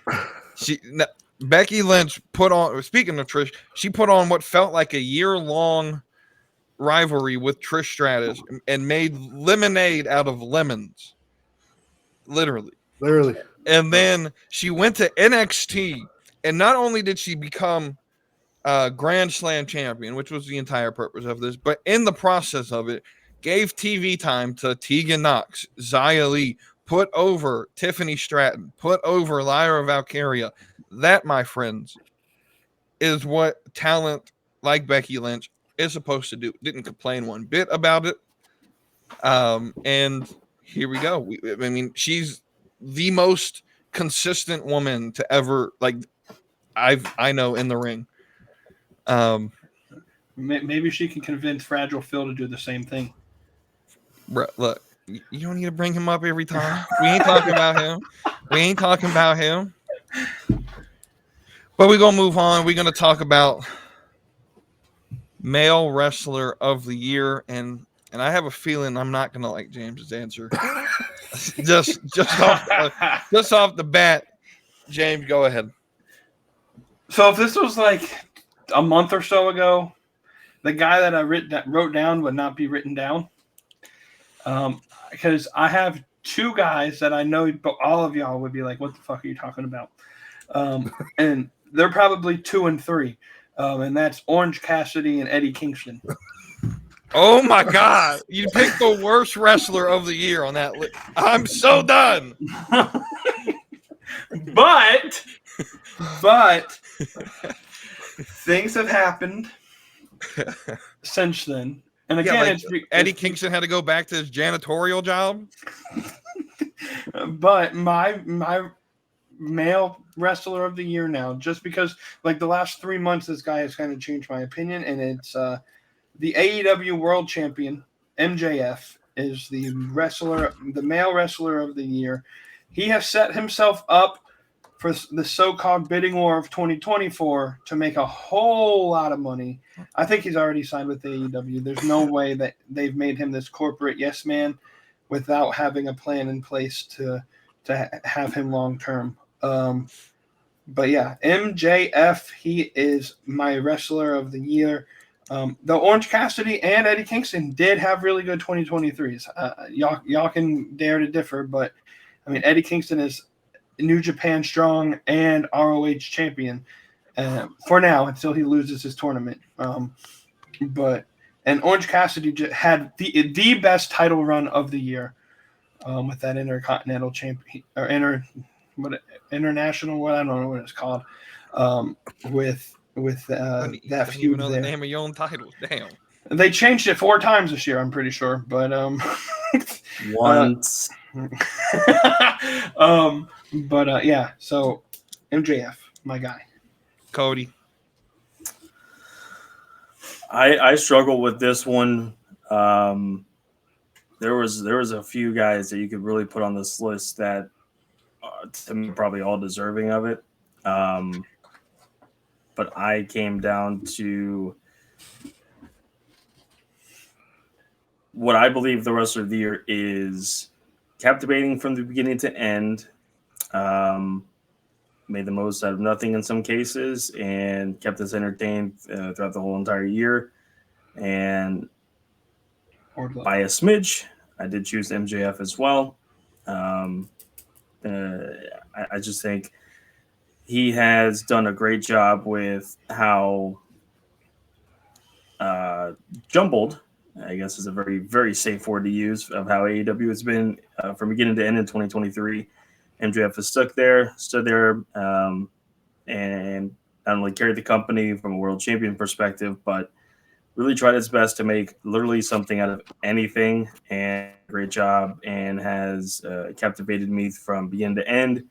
Becky Lynch put on. Speaking of Trish, she put on what felt like a year-long rivalry with Trish Stratus and made lemonade out of lemons, literally. And then she went to NXT, and not only did she become Grand Slam champion, which was the entire purpose of this, but in the process of it, gave TV time to Tegan Knox, Xia Li, put over Tiffany Stratton, put over Lyra Valkyria. That, my friends, is what talent like Becky Lynch is supposed to do. Didn't complain one bit about it. And here we go. I mean, she's the most consistent woman to ever, like, I know in the ring. Maybe she can convince Fragile Phil to do the same thing. Bro, look, you don't need to bring him up every time. We ain't talking about him. But we're gonna move on. We're gonna talk about male wrestler of the year, and I have a feeling I'm not gonna like James's answer. just off the bat, James, go ahead. So if this was like a month or so ago, the guy that I wrote down would not be written down. Because I have two guys that I know, but all of y'all would be like, "What the fuck are you talking about?" And they're probably 2 and 3, and that's Orange Cassidy and Eddie Kingston. Oh my God! You picked the worst wrestler of the year on that list. I'm so done. but things have happened since then, and again, like Eddie Kingston had to go back to his janitorial job. But my male wrestler of the year now, just because like the last 3 months, this guy has kind of changed my opinion, and it's the AEW World Champion MJF is the male wrestler of the year. He has set himself up for the so-called bidding war of 2024 to make a whole lot of money. I think he's already signed with AEW. There's no way that they've made him this corporate yes man without having a plan in place to have him long term. But yeah, MJF, he is my wrestler of the year. The Orange Cassidy and Eddie Kingston did have really good 2023s. Y'all can dare to differ, but I mean, Eddie Kingston is New Japan Strong and ROH champion for now until he loses his tournament. And Orange Cassidy had the best title run of the year with that Intercontinental champion or international. What I don't know what it's called. With that feud. Even know there. the name of your own titles. Damn. They changed it 4 times this year. I'm pretty sure, but once. Yeah. So MJF, my guy. Cody. I struggle with this one. There was a few guys that you could really put on this list that to me probably all deserving of it. But I came down to what I believe the wrestler of the year is captivating from the beginning to end. Made the most out of nothing in some cases and kept us entertained throughout the whole entire year. And by a smidge, I did choose MJF as well. I just think he has done a great job with how jumbled, I guess is a very, very safe word to use, of how AEW has been from beginning to end in 2023. MJF has stood there, and not only carried the company from a world champion perspective, but really tried his best to make literally something out of anything, and great job, and has captivated me from beginning to end.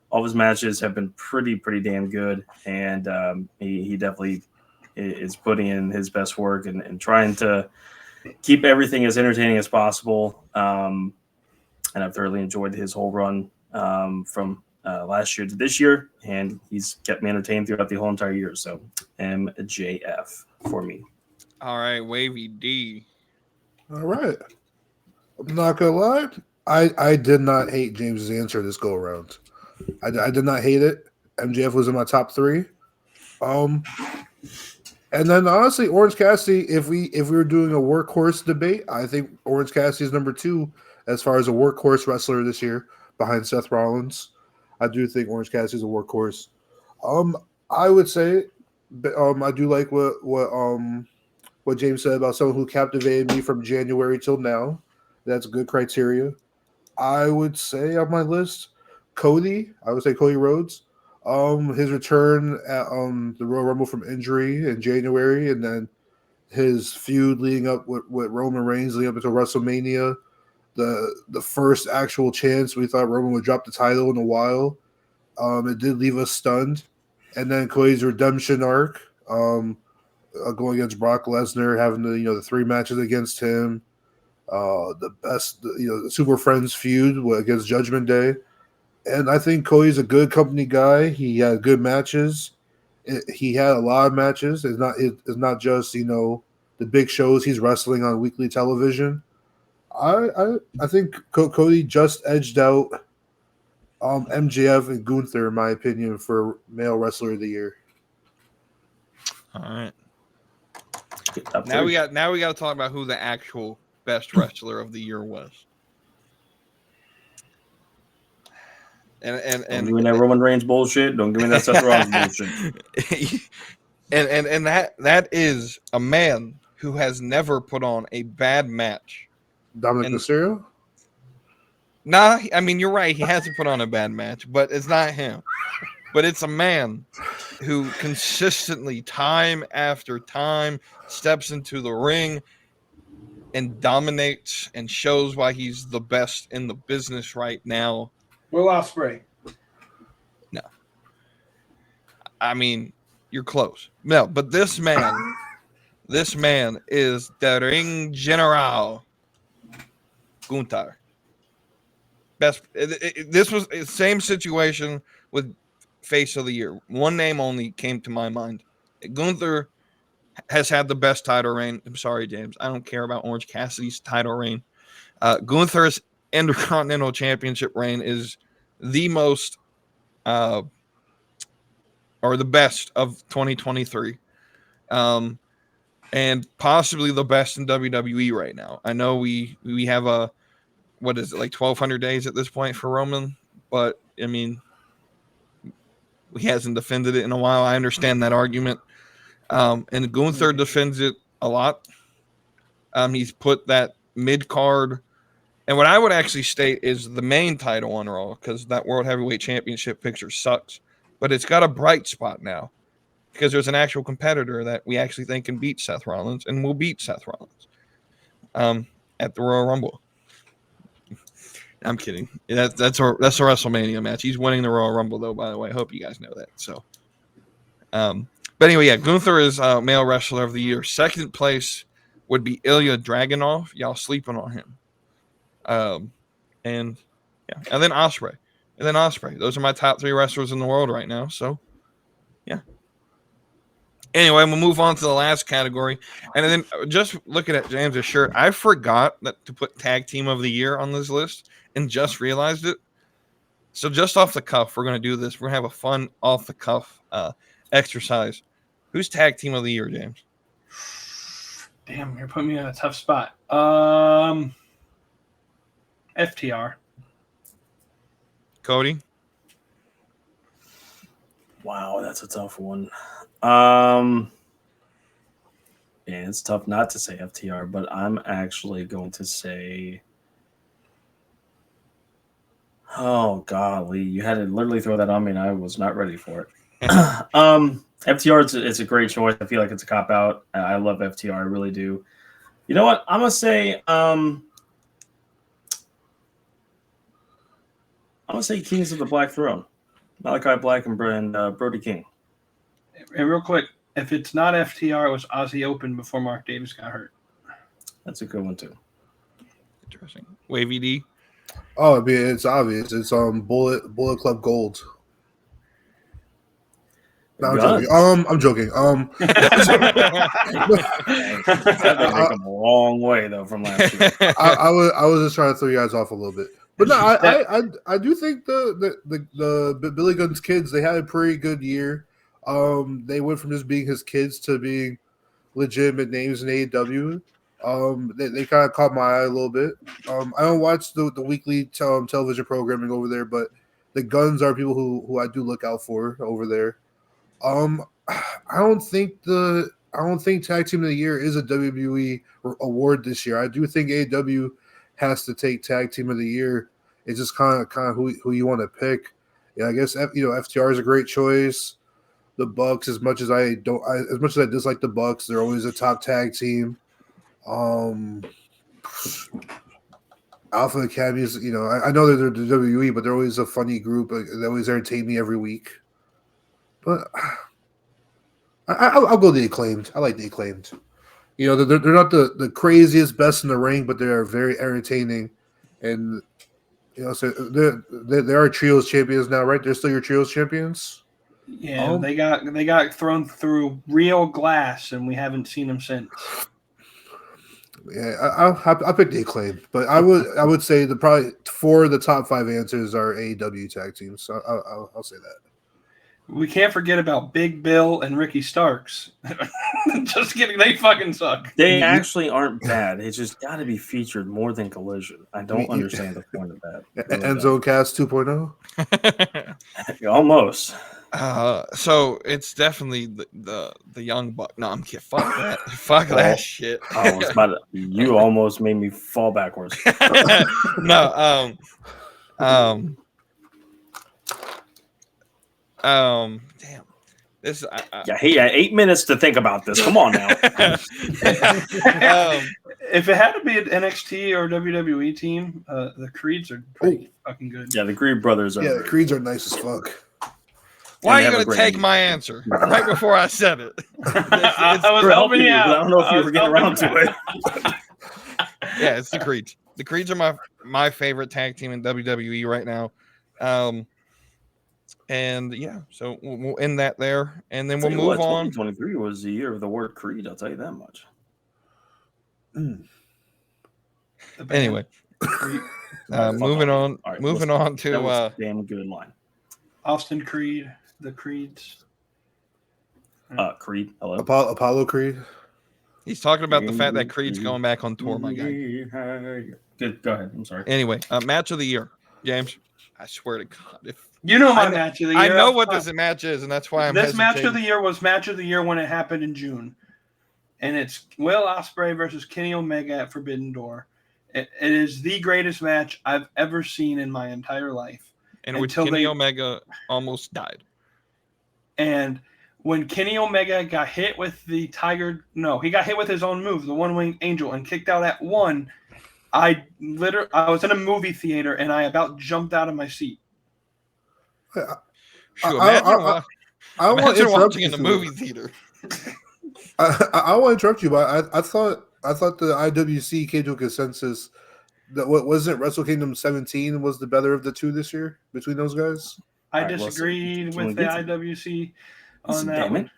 All of his matches have been pretty damn good, and he definitely is putting in his best work and trying to keep everything as entertaining as possible. And I've thoroughly enjoyed his whole run from last year to this year, and he's kept me entertained throughout the whole entire year. So MJF for me. All right, Wavy D. All right. I'm not gonna lie. I did not hate James's answer this go around. I did not hate it. MJF was in my top 3. And then honestly, Orange Cassidy, if we were doing a workhorse debate, I think Orange Cassidy is number 2 as far as a workhorse wrestler this year behind Seth Rollins. I do think Orange Cassidy is a workhorse. I would say I do like what James said about someone who captivated me from January till now. That's good criteria. I would say on my list, Cody. I would say Cody Rhodes. His return at the Royal Rumble from injury in January, and then his feud leading up with Roman Reigns leading up until WrestleMania. The first actual chance we thought Roman would drop the title in a while. It did leave us stunned. And then Cody's redemption arc, going against Brock Lesnar, having the 3 matches against him. The best, the Super Friends feud against Judgment Day. And I think Cody's a good company guy. He had good matches. He had a lot of matches. It's not just the big shows he's wrestling on weekly television. I think Cody just edged out MJF and Gunther, in my opinion, for male wrestler of the year. All right. Top Now three. we got to talk about who the actual best wrestler of the year was. Don't give me that Roman Reigns bullshit. Don't give me that Seth Rollins bullshit. and that is a man who has never put on a bad match. Dominic Mysterio? Nah, I mean, you're right. He hasn't put on a bad match, but it's not him. But it's a man who consistently, time after time, steps into the ring and dominates and shows why he's the best in the business right now. Will Ospreay. No. I mean, you're close. No, but this man is the Ring General, Gunther. Best. This was the same situation with Face of the Year. One name only came to my mind. Gunther has had the best title reign. I'm sorry, James. I don't care about Orange Cassidy's title reign. Gunther's Intercontinental Championship reign is the most, or the best of 2023. And possibly the best in WWE right now. I know we have a, what is it, like 1,200 days at this point for Roman, but I mean, he hasn't defended it in a while. I understand that argument. And Gunther defends it a lot. He's put that mid card, and what I would actually state is the main title on Raw, because that World Heavyweight Championship picture sucks, but it's got a bright spot now because there's an actual competitor that we actually think can beat Seth Rollins and will beat Seth Rollins at the Royal Rumble. I'm kidding. That's a WrestleMania match. He's winning the Royal Rumble, though, by the way. I hope you guys know that. So, but anyway, yeah, Gunther is male wrestler of the year. Second place would be Ilya Dragunov. Y'all sleeping on him. And then Ospreay. Those are my top 3 wrestlers in the world right now. So, yeah. Anyway, we'll move on to the last category. And then just looking at James's shirt, I forgot to put Tag Team of the Year on this list and just realized it. So just off the cuff, we're going to do this. We're going to have a fun off the cuff exercise. Who's Tag Team of the Year, James? Damn, you're putting me in a tough spot. FTR. Cody? Wow, that's a tough one. Yeah, it's tough not to say FTR, but I'm actually going to say, oh golly, you had to literally throw that on me and I was not ready for it. FTR, it's a great choice. I feel like it's a cop out. I love FTR, I really do. You know what? I'm gonna say Kings of the Black Throne. Malachi Black and Brody King. And real quick, if it's not FTR, it was Aussie Open before Mark Davis got hurt. That's a good one too. Interesting. Wavy D? Oh, I mean, it's obvious. It's Bullet Club Gold. No, I'm joking. That take him a long way though from last year. I was just trying to throw you guys off a little bit, but no, I do think the Billy Gunn's kids, they had a pretty good year. They went from just being his kids to being legitimate names in AEW. They kind of caught my eye a little bit. I don't watch the weekly television programming over there, but the Guns are people who I do look out for over there. I don't think Tag Team of the Year is a WWE award this year. I do think AEW has to take Tag Team of the Year. It's just kind of who you want to pick. Yeah, I guess FTR is a great choice. The Bucks, as much as I dislike the Bucks, they're always a top tag team. Alpha Academy is, I know they're the WWE, but they're always a funny group. They always entertain me every week. But I'll go the Acclaimed. I like the Acclaimed. They're not the craziest best in the ring, but they are very entertaining. And so they are trios champions now, right? They're still your trios champions. Yeah, they got thrown through real glass, and we haven't seen them since. Yeah, I'll pick the Acclaimed, but I would say probably 4 of the top 5 answers are AEW tag teams. So I'll say that. We can't forget about Big Bill and Ricky Starks. Just kidding, they fucking suck. They actually aren't bad. It's just got to be featured more than Collision. I don't understand the point of that. Really Enzo Cast 2.0. Almost. So it's definitely the young buck. No, I'm kidding. Fuck that. Fuck that shit. You almost made me fall backwards. No, damn. This He had 8 minutes to think about this. Come on now. If it had to be an NXT or WWE team, the Creeds are pretty fucking good. Yeah, the Creed brothers are. Yeah, the Creeds are nice as fuck. Why are you going to take my answer right before I said it? I was helping you out. I don't know if you were getting around to it. Yeah, it's the Creeds. The Creeds are my favorite tag team in WWE right now. And yeah, so we'll end that there, and then we'll move on. 2023 was the year of the word Creed. I'll tell you that much. Anyway, moving on. Right, moving on to that was a damn good line. Austin Creed, the Creeds. Creed. Hello. Apollo Creed. He's talking about the fact that Creed's going back on tour, my guy. Good. Go ahead. I'm sorry. Anyway, match of the year, James. I swear to God, if You know my match of the year. I know what this match is, and that's why I'm. This match of the year was match of the year when it happened in June, and it's Will Ospreay versus Kenny Omega at Forbidden Door. It is the greatest match I've ever seen in my entire life. In which Kenny Omega almost died. And when Kenny Omega got hit with the Tiger, he got hit with his own move, the One Winged Angel, and kicked out at 1. I was in a movie theater and I about jumped out of my seat. I want to interrupt you in the movie theater. I want to interrupt you, but I thought the IWC came to a consensus that wasn't Wrestle Kingdom 17 was the better of the two this year between those guys. I disagreed with the IWC on that one.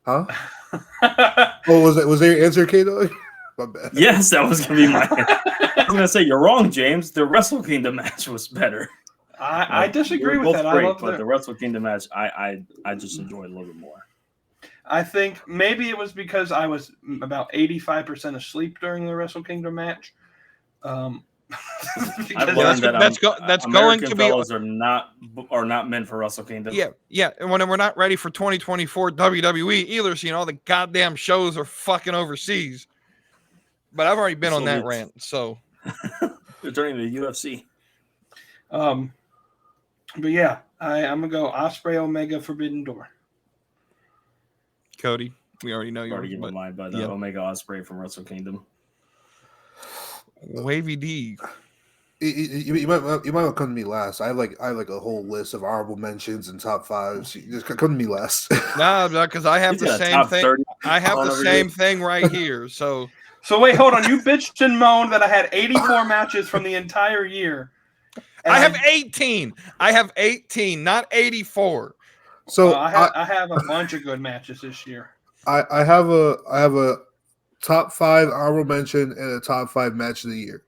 Huh? Was there your answer, Kato? My bad. Yes, that was gonna be my. I was gonna say you're wrong, James. The Wrestle Kingdom match was better. I disagree with that. Great, but the Wrestle Kingdom match, I just enjoyed a little bit more. I think maybe it was because I was about 85% asleep during the Wrestle Kingdom match. I've learned that's going to be are not meant for Wrestle Kingdom. Yeah. And when we're not ready for 2024 WWE either, so all the goddamn shows are fucking overseas. But I've already been on that rant, so they're turning to UFC. But yeah, I'm gonna go Ospreay Omega Forbidden Door. Cody, we already know you already given mine, but Omega Ospreay from Wrestle Kingdom. Wavy D. You might want to come to me last. I have like a whole list of honorable mentions and top fives. You just come to me last. No, because I have the same thing. I have the same thing right here. So wait, hold on. You bitched and moaned that I had 84 matches from the entire year. I have 18. I have 18, not 84. So I have a bunch of good matches this year. I have a top 5 honorable mention and a top 5 match of the year.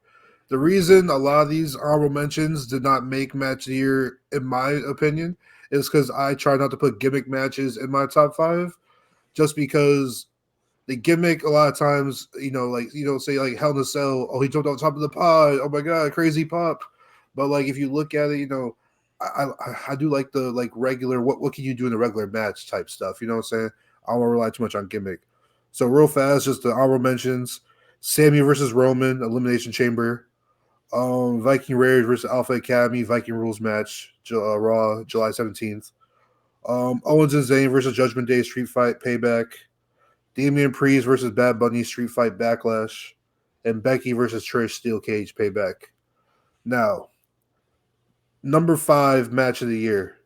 The reason a lot of these honorable mentions did not make match of the year, in my opinion, is because I try not to put gimmick matches in my top 5, just because the gimmick a lot of times, say like Hell in a Cell, oh, he jumped on top of the pod, oh my god, crazy pop. But like if you look at it, I do like the regular what can you do in a regular match type stuff. You know what I'm saying? I don't want to rely too much on gimmick. So real fast, just the honorable mentions: Sammy versus Roman, Elimination Chamber. Viking Raiders versus Alpha Academy, Viking Rules match, Raw, July 17th. Owens and Zayn versus Judgment Day, Street Fight, Payback. Damian Priest versus Bad Bunny, Street Fight, Backlash. And Becky versus Trish, Steel Cage, Payback. Now, number 5 match of the year,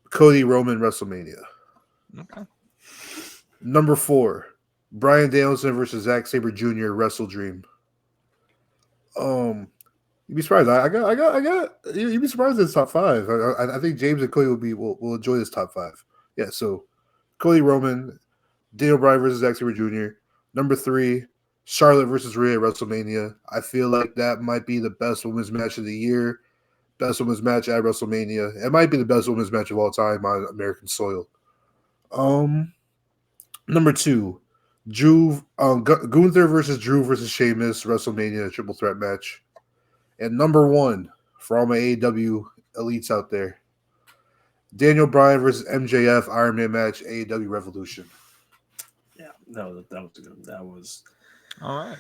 Cody Roman, WrestleMania. Okay. Number 4, Bryan Danielson versus Zack Sabre Jr., Wrestle Dream. You'd be surprised. I got. You'd be surprised at this top 5. I think James and Cody will enjoy this top 5. Yeah. So, Cody Roman, Daniel Bryan versus Zack Sabre Jr. Number 3, Charlotte versus Rhea at WrestleMania. I feel like that might be the best women's match of the year. best women's match at WrestleMania. It might be the best women's match of all time on American soil. Number 2, Gunther versus Drew versus Sheamus, WrestleMania triple threat match. And number 1, for all my AEW elites out there, Daniel Bryan versus MJF Iron Man match, AEW Revolution. Yeah, that was good. All right.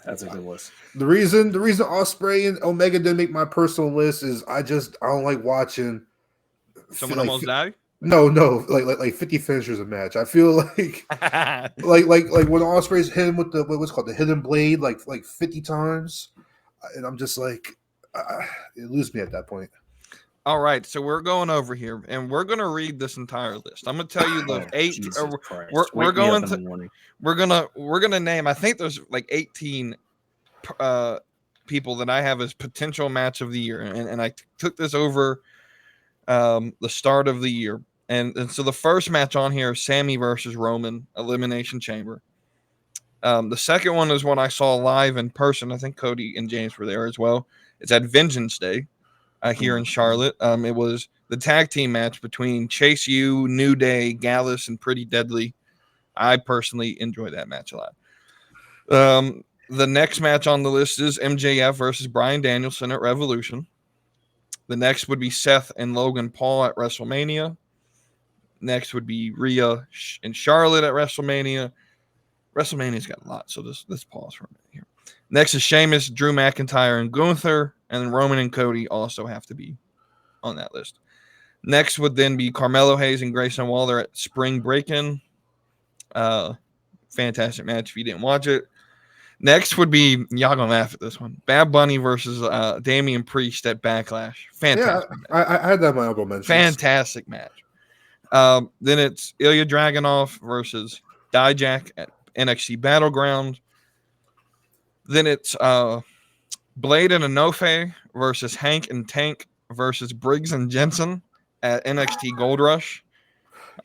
That's a good list. The reason Ospreay and Omega didn't make my personal list is I don't like watching Someone almost died? No, like 50 finishers a match. I feel like like when Ospreay's hit him with the what's called the hidden blade like 50 times, and I'm just like, it loses me at that point. All right, so we're going over here, and we're going to read this entire list. I'm going to tell you the 8. We're going to name. I think there's like 18 people that I have as potential match of the year, and I took this over the start of the year, and so the first match on here is Sammy versus Roman, Elimination Chamber. The second one is one I saw live in person. I think Cody and James were there as well. It's at Vengeance Day. Here in Charlotte. It was the tag team match between Chase U, New Day, Gallus, and Pretty Deadly. I personally enjoy that match a lot. The next match on the list is MJF versus Bryan Danielson at Revolution. The next would be Seth and Logan Paul at WrestleMania. Next would be Rhea and Charlotte at WrestleMania. WrestleMania's got a lot, so let's pause for a minute here. Next is Sheamus, Drew McIntyre, and Gunther. And then Roman and Cody also have to be on that list. Next would then be Carmelo Hayes and Grayson Waller at Spring Break-In. Fantastic match if you didn't watch it. Next would be, y'all gonna laugh at this one, Bad Bunny versus Damian Priest at Backlash. Fantastic match. I had that in my honorable mentions. Fantastic match. Then it's Ilya Dragunov versus Dijak at NXT Battleground. Then it's Blade and Inoue versus Hank and Tank versus Briggs and Jensen at NXT Gold Rush.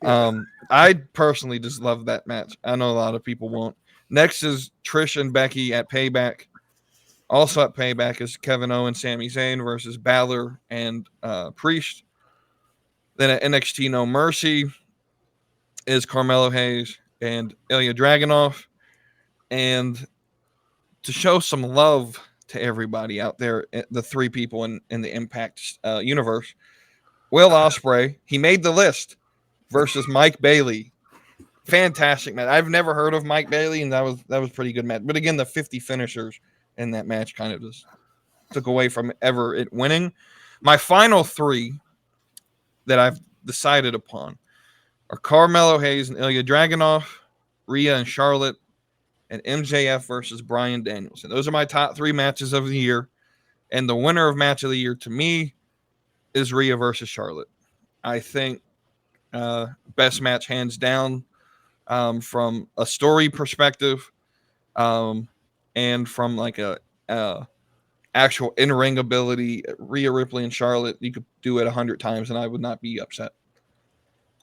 I personally just love that match. I know a lot of people won't. Next is Trish and Becky at Payback. Also at Payback is Kevin Owens, Sami Zayn versus Balor and Priest. Then at NXT No Mercy is Carmelo Hayes and Ilya Dragunov. And to show some love to everybody out there, the 3 people in the Impact universe, Will Ospreay, he made the list, versus Mike Bailey. Fantastic match. I've never heard of Mike Bailey, and that was pretty good match. But again, the 50 finishers in that match kind of just took away from ever it winning. My final 3 that I've decided upon are Carmelo Hayes and Ilya Dragunov, Rhea and Charlotte, and MJF versus Bryan Danielson. Those are my top 3 matches of the year. And the winner of match of the year to me is Rhea versus Charlotte. I think best match hands down from a story perspective and from like a actual in-ring ability. Rhea Ripley and Charlotte, you could do it 100 times and I would not be upset.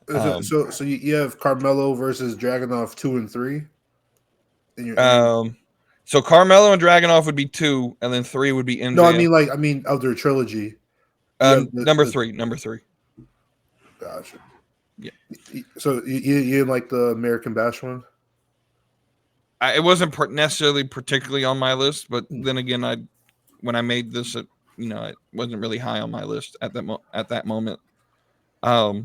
So you have Carmelo versus Dragunov 2 and 3? So Carmelo and Dragunov would be 2, and then 3 would be MJF. No, I mean of their trilogy. Number three. Gotcha. Yeah. So you didn't like the American Bash one? It wasn't necessarily particularly on my list, but then again, when I made this, it wasn't really high on my list at that moment. I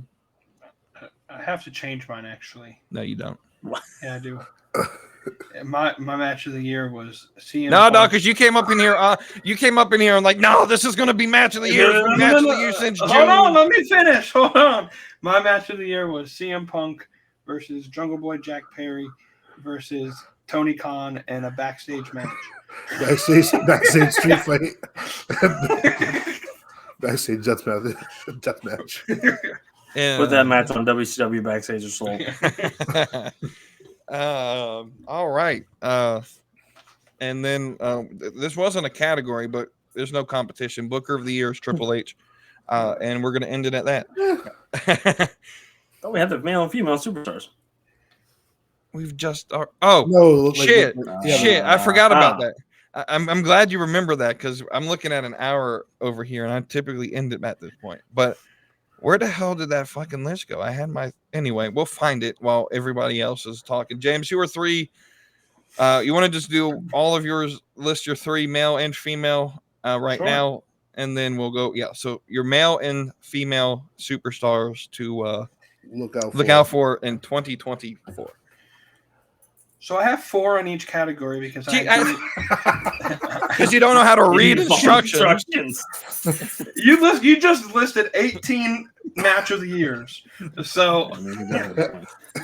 have to change mine actually. No, you don't. Yeah, I do. My match of the year was CM. No, because you came up in here. And like, no, this is going to be match of the year. Match of the year since June. Hold on, let me finish. Hold on. My match of the year was CM Punk versus Jungle Boy Jack Perry versus Tony Khan in a backstage match. Backstage street fight. Backstage death match. Yeah. Put that match on WCW Backstage Assault. All right. And then this wasn't a category, but there's no competition. Booker of the Year is Triple H. And we're going to end it at that. Oh, we have the male and female superstars. We've just no, shit. I forgot about that. I'm glad you remember that because I'm looking at an hour over here, and I typically end it at this point. But where the hell did that fucking list go? I had my anyway. We'll find it while everybody else is talking. James, you were 3. You want to just do all of yours? List your 3 male and female right Sure. now, and then we'll go. Yeah, so your male and female superstars to look out for in 2024. So I have 4 in each category because Because you don't know how to read instructions. You just listed 18 match of the years. So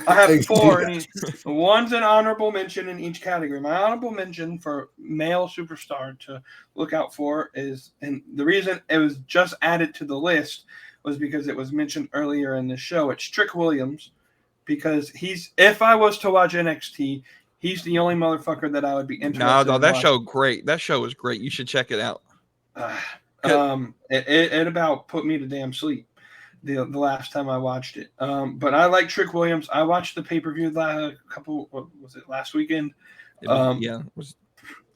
I have 4 in each. One's an honorable mention in each category. My honorable mention for male superstar to look out for is, and the reason it was just added to the list was because it was mentioned earlier in the show. It's Trick Williams, because if I was to watch NXT, he's the only motherfucker that I would be interested No, in that watching. show great. That show was great. You should check it out. It about put me to damn sleep the last time I watched it. But I like Trick Williams. I watched the pay-per-view last weekend?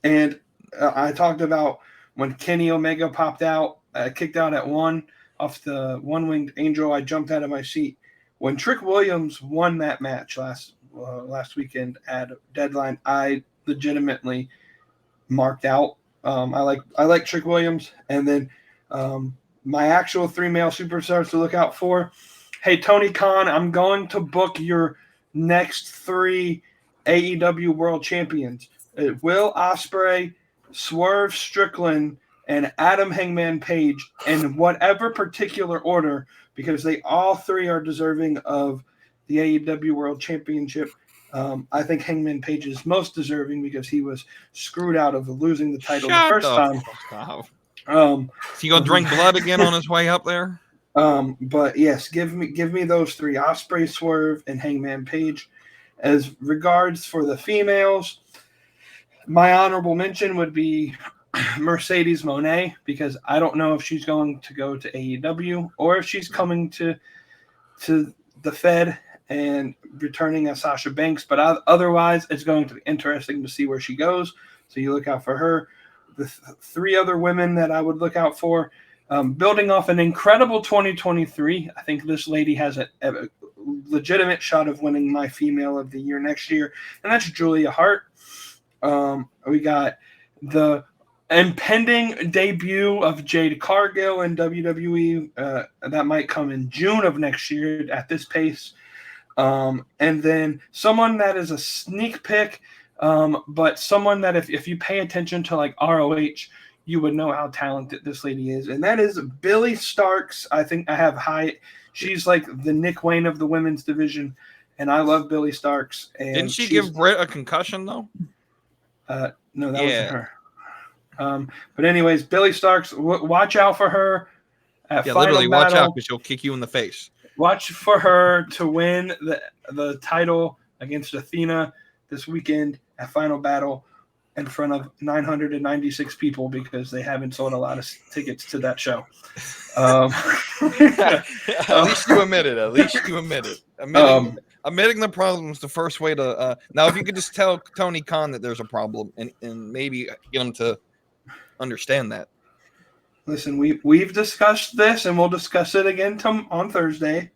And I talked about when Kenny Omega popped out, kicked out at 1 off the one-winged angel. I jumped out of my seat. When Trick Williams won that match last weekend at Deadline, I legitimately marked out. I like Trick Williams, and then my actual 3 male superstars to look out for. Hey, Tony Khan, I'm going to book your next 3 AEW World Champions: Will Ospreay, Swerve Strickland, and Adam Hangman Page, in whatever particular order, because they all 3 are deserving of the AEW World Championship. I think Hangman Page is most deserving because he was screwed out of losing the title the first time. Is he gonna drink blood again on his way up there? But yes, give me those 3: Ospreay, Swerve, and Hangman Page. As regards for the females, my honorable mention would be Mercedes Moné, because I don't know if she's going to go to AEW or if she's coming to the Fed and returning as Sasha Banks. But otherwise, it's going to be interesting to see where she goes. So you look out for her. The 3 other women that I would look out for, building off an incredible 2023, I think this lady has a legitimate shot of winning my female of the year next year, and that's Julia Hart. We got the impending debut of Jade Cargill in WWE. That might come in June of next year at this pace. And then someone that is a sneak pick, but someone that if you pay attention to like ROH, you would know how talented this lady is. And that is Billy Starks. I think I have high. She's like the Nick Wayne of the women's division. And I love Billy Starks. And didn't she give Britt a concussion though? No, that wasn't her. But anyways, Billy Starks, watch out for her. Literally, watch out because she'll kick you in the face. Watch for her to win the title against Athena this weekend at Final Battle in front of 996 people, because they haven't sold a lot of tickets to that show. At least you admit it. Admitting the problem is the first way to. Now, if you could just tell Tony Khan that there's a problem and maybe get him to understand that. Listen, we've discussed this, and we'll discuss it again on Thursday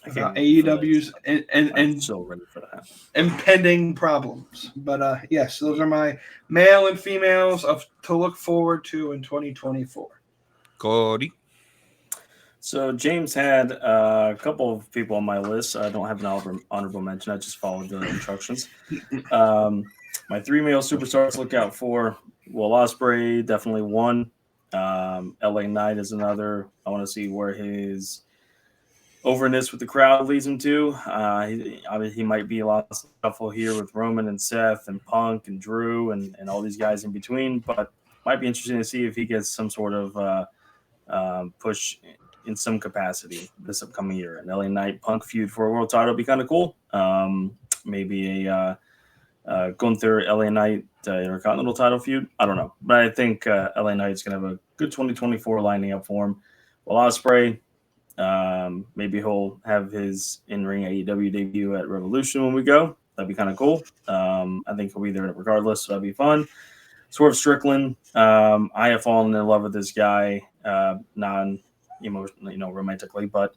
about AEW's and so ready for that. Impending problems. But yes, those are my male and females to look forward to in 2024. Cody. So James had a couple of people on my list. I don't have an honorable mention. I just followed the instructions. My 3 male superstars to look out for: Will Ospreay, definitely one. LA Knight is another. I want to see where his overness with the crowd leads him to. He might be a lot of scuffle here with Roman and Seth and Punk and Drew and all these guys in between, but might be interesting to see if he gets some sort of push in some capacity this upcoming year. An LA Knight Punk feud for a world title would be kind of cool. Maybe a Gunther LA Knight Intercontinental title feud. I don't know, but I think LA Knight's gonna have a good 2024 lining up for him. Well, Ospreay, maybe he'll have his in-ring AEW debut at Revolution when we go. That'd be kind of cool. I think he'll be there regardless, so that'd be fun. Swerve Strickland. I have fallen in love with this guy, non-emotionally, romantically, but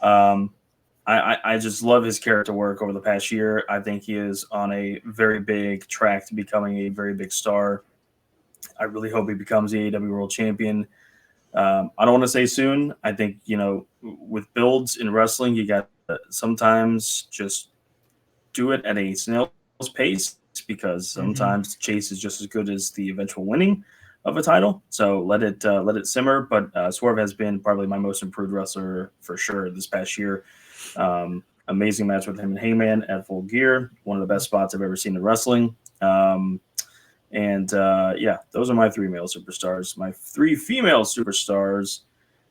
I just love his character work over the past year. I think he is on a very big track to becoming a very big star. I really hope he becomes the AEW World Champion. I don't want to say soon. I think, with builds in wrestling, you got to sometimes just do it at a snail's pace, because sometimes the chase is just as good as the eventual winning of a title. So let it simmer. But Swerve has been probably my most improved wrestler for sure this past year. Amazing match with him and Heyman at Full Gear. One of the best spots I've ever seen in wrestling. Those are my 3 male superstars. My 3 female superstars,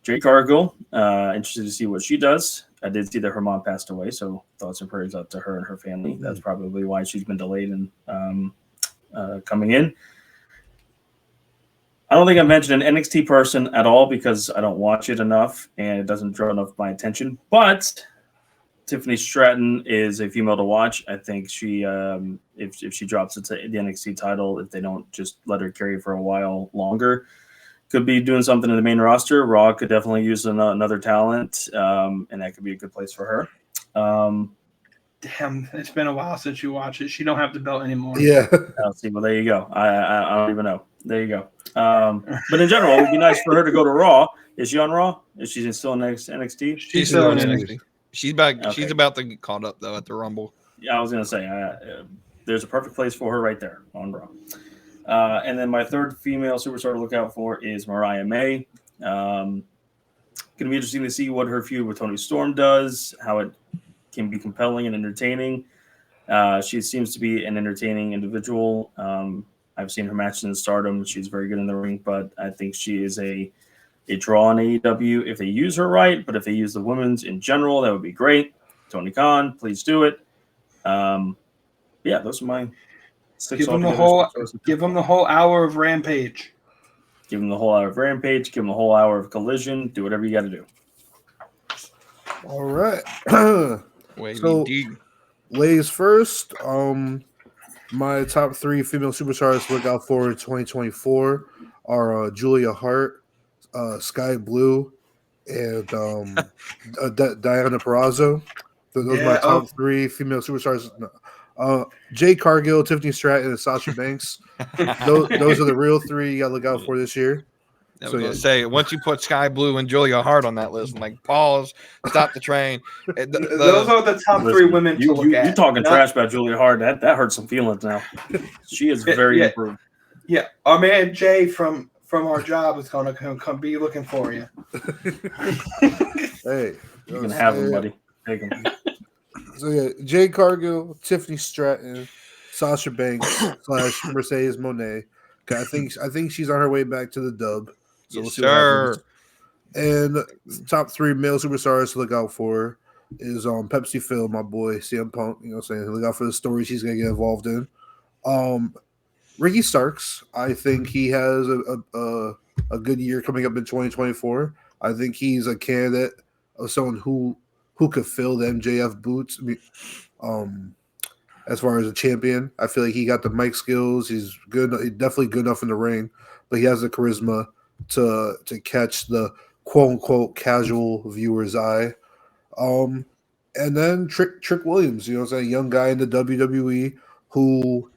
Jade Cargill. Interested to see what she does. I did see that her mom passed away, so thoughts and prayers out to her and her family. That's probably why she's been delayed in coming in. I don't think I mentioned an NXT person at all because I don't watch it enough and it doesn't draw enough my attention. But Tiffany Stratton is a female to watch. I think she, if she drops it to the NXT title, if they don't just let her carry it for a while longer, could be doing something in the main roster. Raw could definitely use another talent, and that could be a good place for her. Damn, it's been a while since you watched it. She don't have the belt anymore. Yeah. I'll see. Well, there you go. I don't even know. There you go. But in general, it would be nice for her to go to Raw. Is she on Raw? Is she still in NXT? She's still in NXT. She's back. Okay. She's about to get caught up though at the Rumble. Yeah, I was gonna say there's a perfect place for her right there on Raw. And then my 3rd female superstar to look out for is Mariah May. Going to be interesting to see what her feud with Toni Storm does, how it can be compelling and entertaining. She seems to be an entertaining individual. I've seen her matches in Stardom. She's very good in the ring, but I think she is a draw on AEW if they use her right. But if they use the women's in general, that would be great. Tony Khan, please do it. Those are my 6. Give them the whole hour of Rampage. Give them the whole hour of Rampage. Give them the whole hour of Collision. Do whatever you got to do. All right. Wait, So- Ladies first, my top 3 female superstars to look out for in 2024 are Julia Hart, Sky Blue, and Diana Perazzo. Those are my top 3 female superstars. Jade Cargill, Tiffany Stratton, and Sasha Banks. those are the real 3 you got to look out for this year. I was gonna say, once you put Sky Blue and Julia Hart on that list, I'm like, pause, stop the train. Those are the top 3 women to look at. You talking trash about Julia Hart? That hurts some feelings now. She is very improved. Yeah, our man Jay from our job is gonna come be looking for you. Hey, You can have him, buddy. Take him. So yeah, Jade Cargill, Tiffany Stratton, Sasha Banks / Mercedes Moné. I think she's on her way back to the dub. So Yes, we'll see what happens. And top 3 male superstars to look out for is Pepsi Phil, my boy, CM Punk. You know what I'm saying? Look out for the stories he's gonna get involved in. Ricky Starks, I think he has a good year coming up in 2024. I think he's a candidate of someone who could fill the MJF boots. As far as a champion, I feel like he got the mic skills. He's good, definitely good enough in the ring, but he has the charisma to catch the quote unquote casual viewer's eye. And then Trick Williams, you know what I'm saying, young guy in the WWE who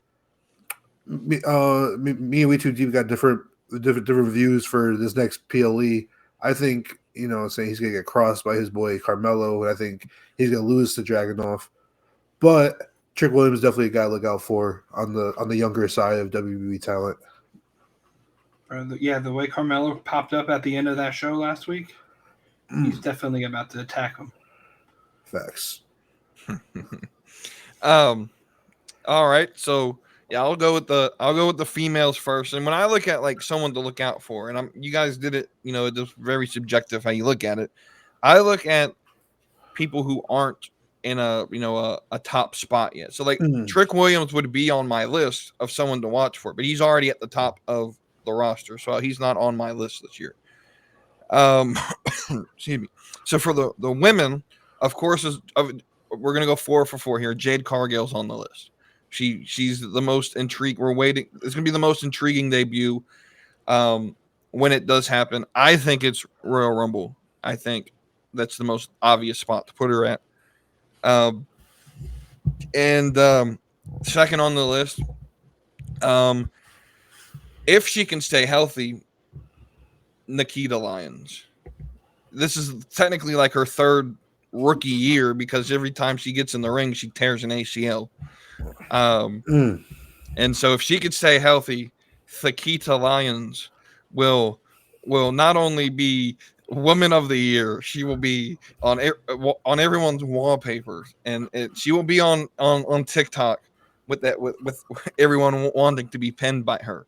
me and We Too Deep got different views for this next PLE. I think, you know what I'm saying, he's gonna get crossed by his boy Carmelo, and I think he's gonna lose to Dragunov. But Trick Williams is definitely a guy to look out for on the younger side of WWE talent. The way Carmelo popped up at the end of that show last week, he's definitely about to attack him. Facts. All right, so yeah, I'll go with the females first. And when I look at like someone to look out for, and you guys did it, you know, it's just very subjective how you look at it. I look at people who aren't in a top spot yet. So like Trick Williams would be on my list of someone to watch for, but he's already at the top of the roster, so he's not on my list this year. Excuse me. So for the women, of course, we're gonna go 4 for 4 here. Jade Cargill's on the list. She's the most intrigued. We're waiting. It's gonna be the most intriguing debut. When it does happen, I think it's Royal Rumble. I think that's the most obvious spot to put her at. And second on the list, if she can stay healthy, Nikita Lyons. This is technically like her third rookie year because every time she gets in the ring, she tears an ACL. And so if she could stay healthy, Nikita Lyons will not only be Woman of the Year, she will be on everyone's wallpapers, and she will be on TikTok with that with everyone wanting to be pinned by her.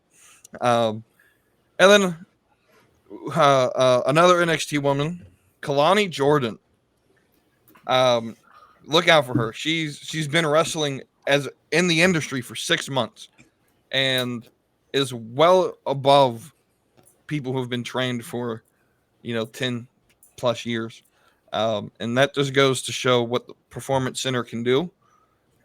And then another NXT woman, Kalani Jordan. Look out for her. She's been wrestling as in the industry for 6 months, and is well above people who've been trained for 10 plus years. And that just goes to show what the Performance Center can do,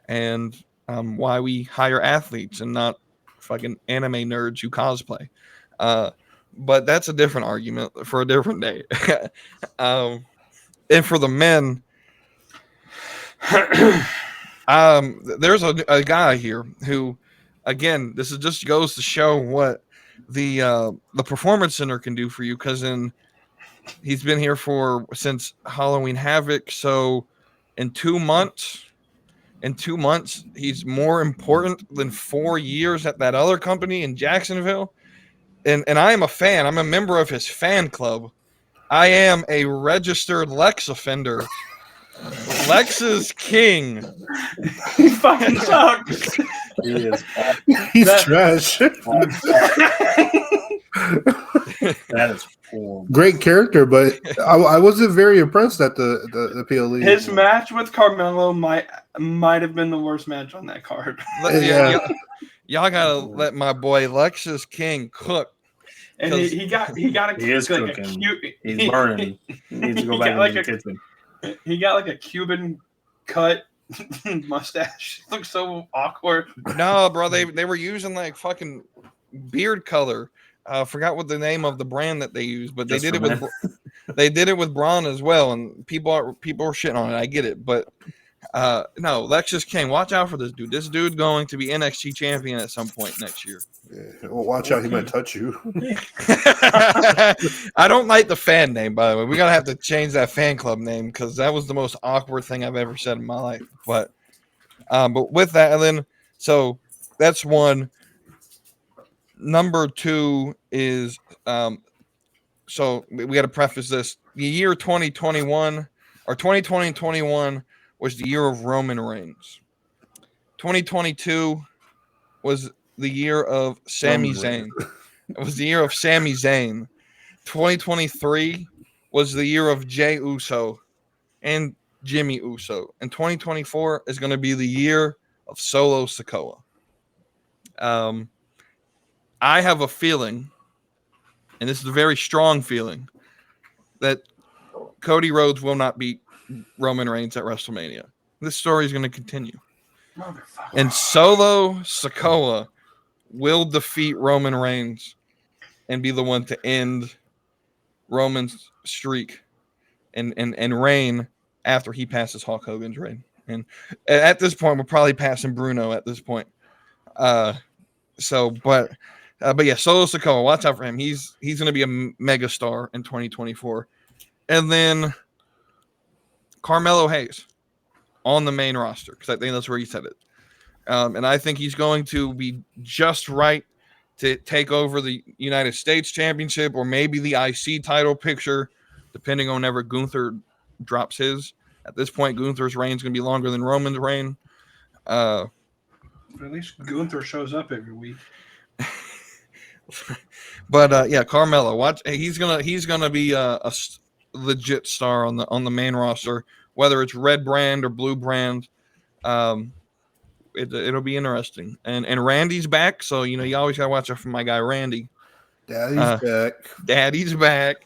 and why we hire athletes and not fucking anime nerds who cosplay. But that's a different argument for a different day. And for the men, there's a guy here who, again, this is just goes to show what the Performance Center can do for you, because he's been here since Halloween Havoc. So in 2 months, he's more important than 4 years at that other company in Jacksonville. And I am a fan. I'm a member of his fan club. I am a registered Lex offender. Lex is king. He fucking sucks. He is. He's trash. That is horrible. Great character, but I wasn't very impressed at the PLE. His match with Carmelo might have been the worst match on that card. Y'all gotta let my boy Lexus King cook. And he got a He is cooking. He's burning. He needs to go back into the kitchen. He got like a Cuban cut mustache. It looks so awkward. No, bro, they were using like fucking beard color. I forgot what the name of the brand that they use, but they did it with Braun as well, and people are shitting on it. I get it, but no, Lexus King, watch out for this dude. This dude's going to be NXT champion at some point next year. Yeah, well, watch out, he might touch you. I don't like the fan name, by the way. We're gonna have to change that fan club name because that was the most awkward thing I've ever said in my life. But with that, and then so that's one. Number two is so we got to preface this. The year 2021 or 2020 and 21 was the year of Roman Reigns. 2022 was the year of Sami Zayn. It was the year of Sami Zayn. 2023 was the year of Jey Uso and Jimmy Uso. And 2024 is going to be the year of Solo Sikoa. I have a feeling, and this is a very strong feeling, that Cody Rhodes will not beat Roman Reigns at WrestleMania. This story is going to continue. And Solo Sikoa will defeat Roman Reigns and be the one to end Roman's streak and reign after he passes Hulk Hogan's reign. And at this point, we're probably passing Bruno at this point. But yeah, Solo Sikoa, watch out for him. He's going to be a mega star in 2024. And then Carmelo Hayes on the main roster, because I think that's where he said it. And I think he's going to be just right to take over the United States Championship or maybe the IC title picture, depending on whenever Gunther drops his. At this point, Gunther's reign is going to be longer than Roman's reign. But at least Gunther shows up every week. But yeah, Carmelo, watch. He's gonna be a legit star on the main roster, whether it's red brand or blue brand. It'll be interesting. And Randy's back, so you always gotta watch out for my guy Randy. Daddy's back. Daddy's back.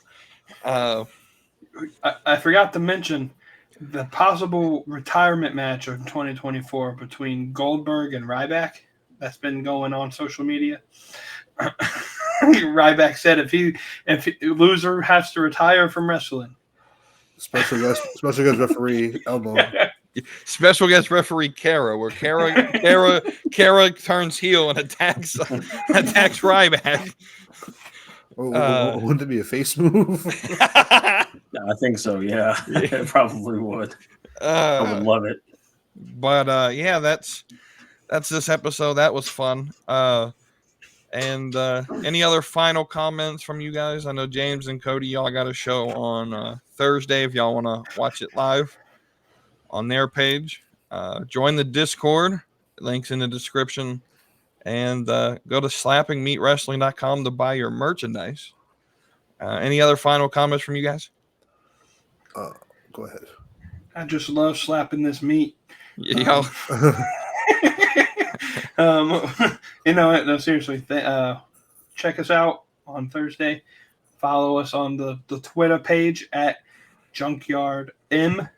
I forgot to mention the possible retirement match of 2024 between Goldberg and Ryback that's been going on social media. Ryback said if loser has to retire from wrestling. Special guest referee Elmo. Special guest referee Kara, where Kara turns heel and attacks Ryback. Wouldn't it be a face move? I think so. Yeah, it probably would. I would love it. But yeah, that's this episode. That was fun. And any other final comments from you guys? I know James and Cody, y'all got a show on Thursday if y'all want to watch it live on their page. Join the Discord. Links in the description. And go to slappingmeatwrestling.com to buy your merchandise. Any other final comments from you guys? Go ahead. I just love slapping this meat. Yeah. No, seriously. Check us out on Thursday. Follow us on the Twitter page at Junkyard M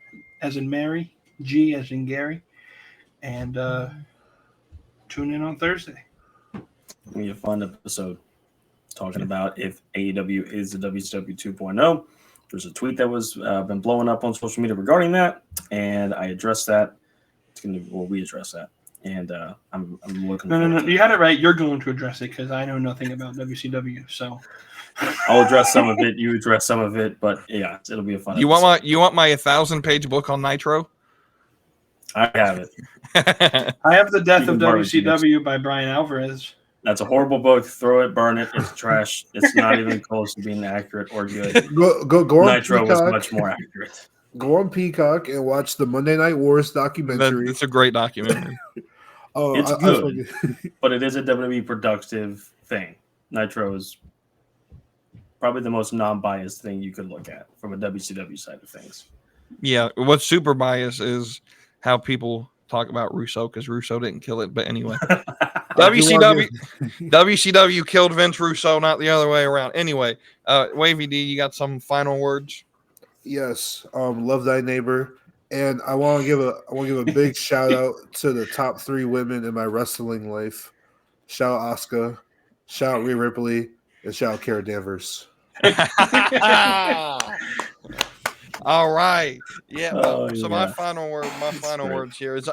as in Mary, G as in Gary, and tune in on Thursday. It'll be a fun episode talking about if AEW is the WCW 2.0. There's a tweet that was been blowing up on social media regarding that, and I addressed that. We addressed that, and I'm looking. No. You had it right. You're going to address it because I know nothing about WCW. So I'll address some of it. You address some of it, but yeah, it'll be a fun. You want my 1,000-page book on Nitro? I have it. I have The Death of WCW by Brian Alvarez. That's a horrible book. Throw it, burn it. It's trash. It's not even close to being accurate or good. Go Nitro was much more accurate. Go on Peacock and watch the Monday Night Wars documentary. It's a great documentary. It's good, but it is a WWE productive thing. Nitro is probably the most non-biased thing you could look at from a WCW side of things. Yeah, what's super biased is how people talk about Russo because Russo didn't kill it. But anyway, WCW killed Vince Russo, not the other way around. Anyway, Wavy D, you got some final words? Yes, love thy neighbor, and I want to give a big shout out to the top 3 women in my wrestling life. Shout out Asuka, shout out Rhea Ripley, and shout out Cara Danvers. All right, yeah. My final words here is,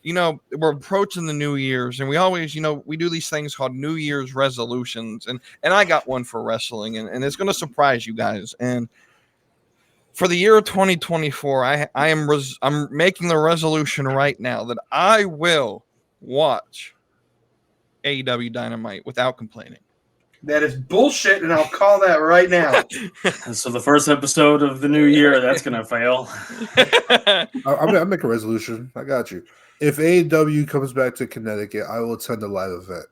we're approaching the New Year's, and we always, we do these things called New Year's resolutions, and I got one for wrestling, and it's going to surprise you guys. And for the year of 2024, I'm making the resolution right now that I will watch AEW Dynamite without complaining. That is bullshit, and I'll call that right now. So the first episode of the new year, that's going to fail. I'll make a resolution. I got you. If AEW comes back to Connecticut, I will attend a live event.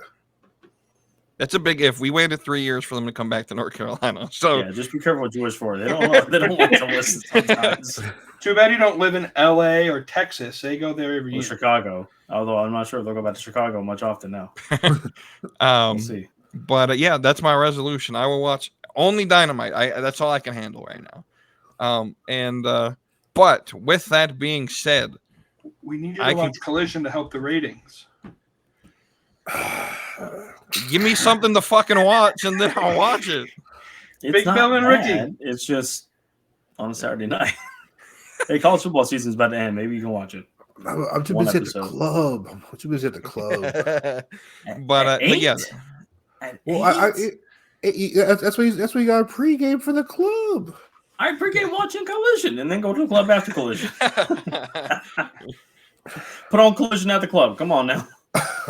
That's a big if. We waited 3 years for them to come back to North Carolina. So yeah, just be careful what you wish for. They don't want to listen sometimes. Too bad you don't live in LA or Texas. They go there every year. Chicago. Although I'm not sure if they'll go back to Chicago much often now. We'll see. But yeah, that's my resolution. I will watch only Dynamite. That's all I can handle right now. But with that being said, we need you to watch Collision to help the ratings. Give me something to fucking watch, and then I'll watch it. It's Big Bill and Ricky. It's just on a Saturday night. Hey, college football season's about to end. Maybe you can watch it. I'm too busy at the club. But yeah. Well, that's why you got a pregame for the club. I pregame watching Collision and then go to the club after Collision. Put on Collision at the club. Come on now.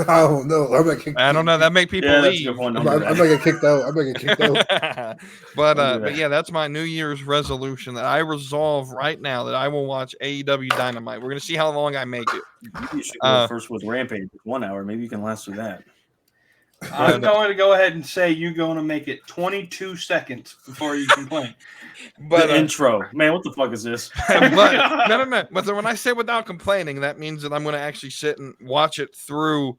Oh no, I don't know. That make people leave. I'm not get kicked out. But yeah, that's my New Year's resolution that I resolve right now that I will watch AEW Dynamite. We're gonna see how long I make it. You should go first with Rampage, 1 hour. Maybe you can last through that. I'm going to go ahead and say you're going to make it 22 seconds before you complain. But the intro, man, what the fuck is this? But no. But when I say without complaining, that means that I'm going to actually sit and watch it through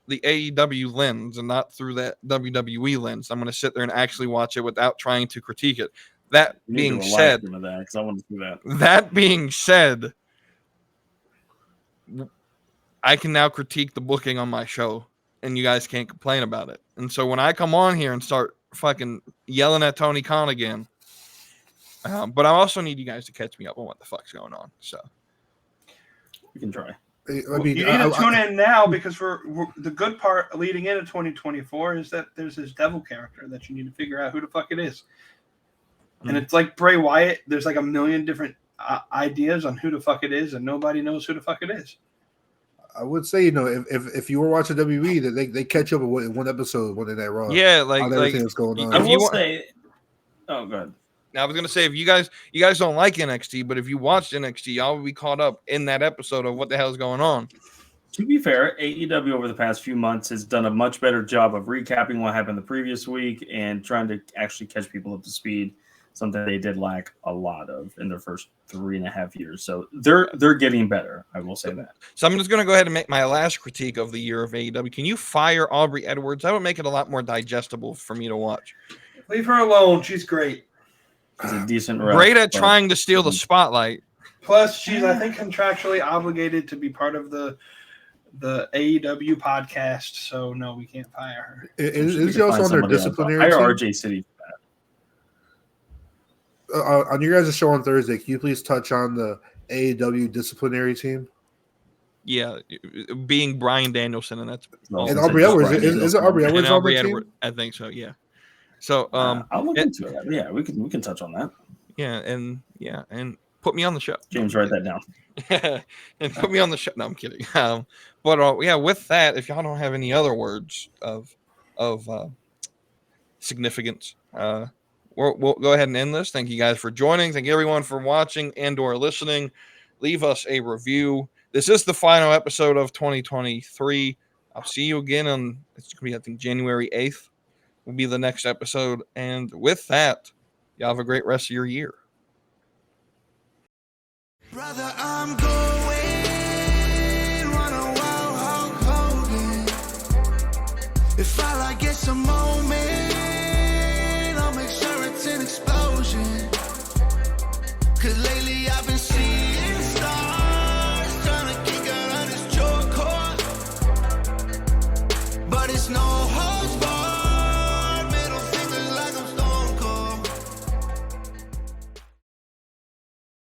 the AEW lens and not through that WWE lens. I'm going to sit there and actually watch it without trying to critique it. That We need being to said, of that because I want to see that. that being said, I can now critique the booking on my show, and you guys can't complain about it. And so when I come on here and start fucking yelling at Tony Khan again, but I also need you guys to catch me up on what the fuck's going on. So We can try. I You mean, need to tune in now because we're the good part leading into 2024 is that there's this devil character that you need to figure out who the fuck it is. And it's like Bray Wyatt. There's like a million different ideas on who the fuck it is, and nobody knows who the fuck it is. I would say, if you were watching WWE, that they catch up in one episode Monday Night Raw. yeah, like everything that's going on. I If you will want- say, oh, go ahead. Now, I was gonna say if you guys don't like NXT, but if you watched NXT, y'all will be caught up in that episode of what the hell is going on. To be fair, AEW over the past few months has done a much better job of recapping what happened the previous week and trying to actually catch people up to speed. Something they did lack a lot of in their first 3.5 years. So they're getting better. I will say that. So I'm just gonna go ahead and make my last critique of the year of AEW. Can you fire Aubrey Edwards? That would make it a lot more digestible for me to watch. Leave her alone. She's great. She's a decent rep. Great at but- trying to steal the spotlight. Plus, she's I think contractually obligated to be part of the AEW podcast. So no, we can't fire her. Is she also on their disciplinary Hire team? RJ City. On your guys' show on Thursday, can you please touch on the AEW disciplinary team? Yeah, being Bryan Danielson, and that's And Aubrey Edwards, is it Aubrey Edwards and on Aubrey the team? Edwards, I think so. Yeah. So I'll look and- into it. Yeah, we can touch on that. and put me on the show. James, write that down. And put me on the show. No, I'm kidding. With that, if y'all don't have any other words of significance, we'll go ahead and end this. Thank you guys for joining. Thank you everyone for watching and/or listening. Leave us a review. This is the final episode of 2023. I'll see you again on it's gonna be I think January 8th will be the next episode. And with that, y'all have a great rest of your year. Brother, I'm going run a wild Hulk Hogan. If I like get some more.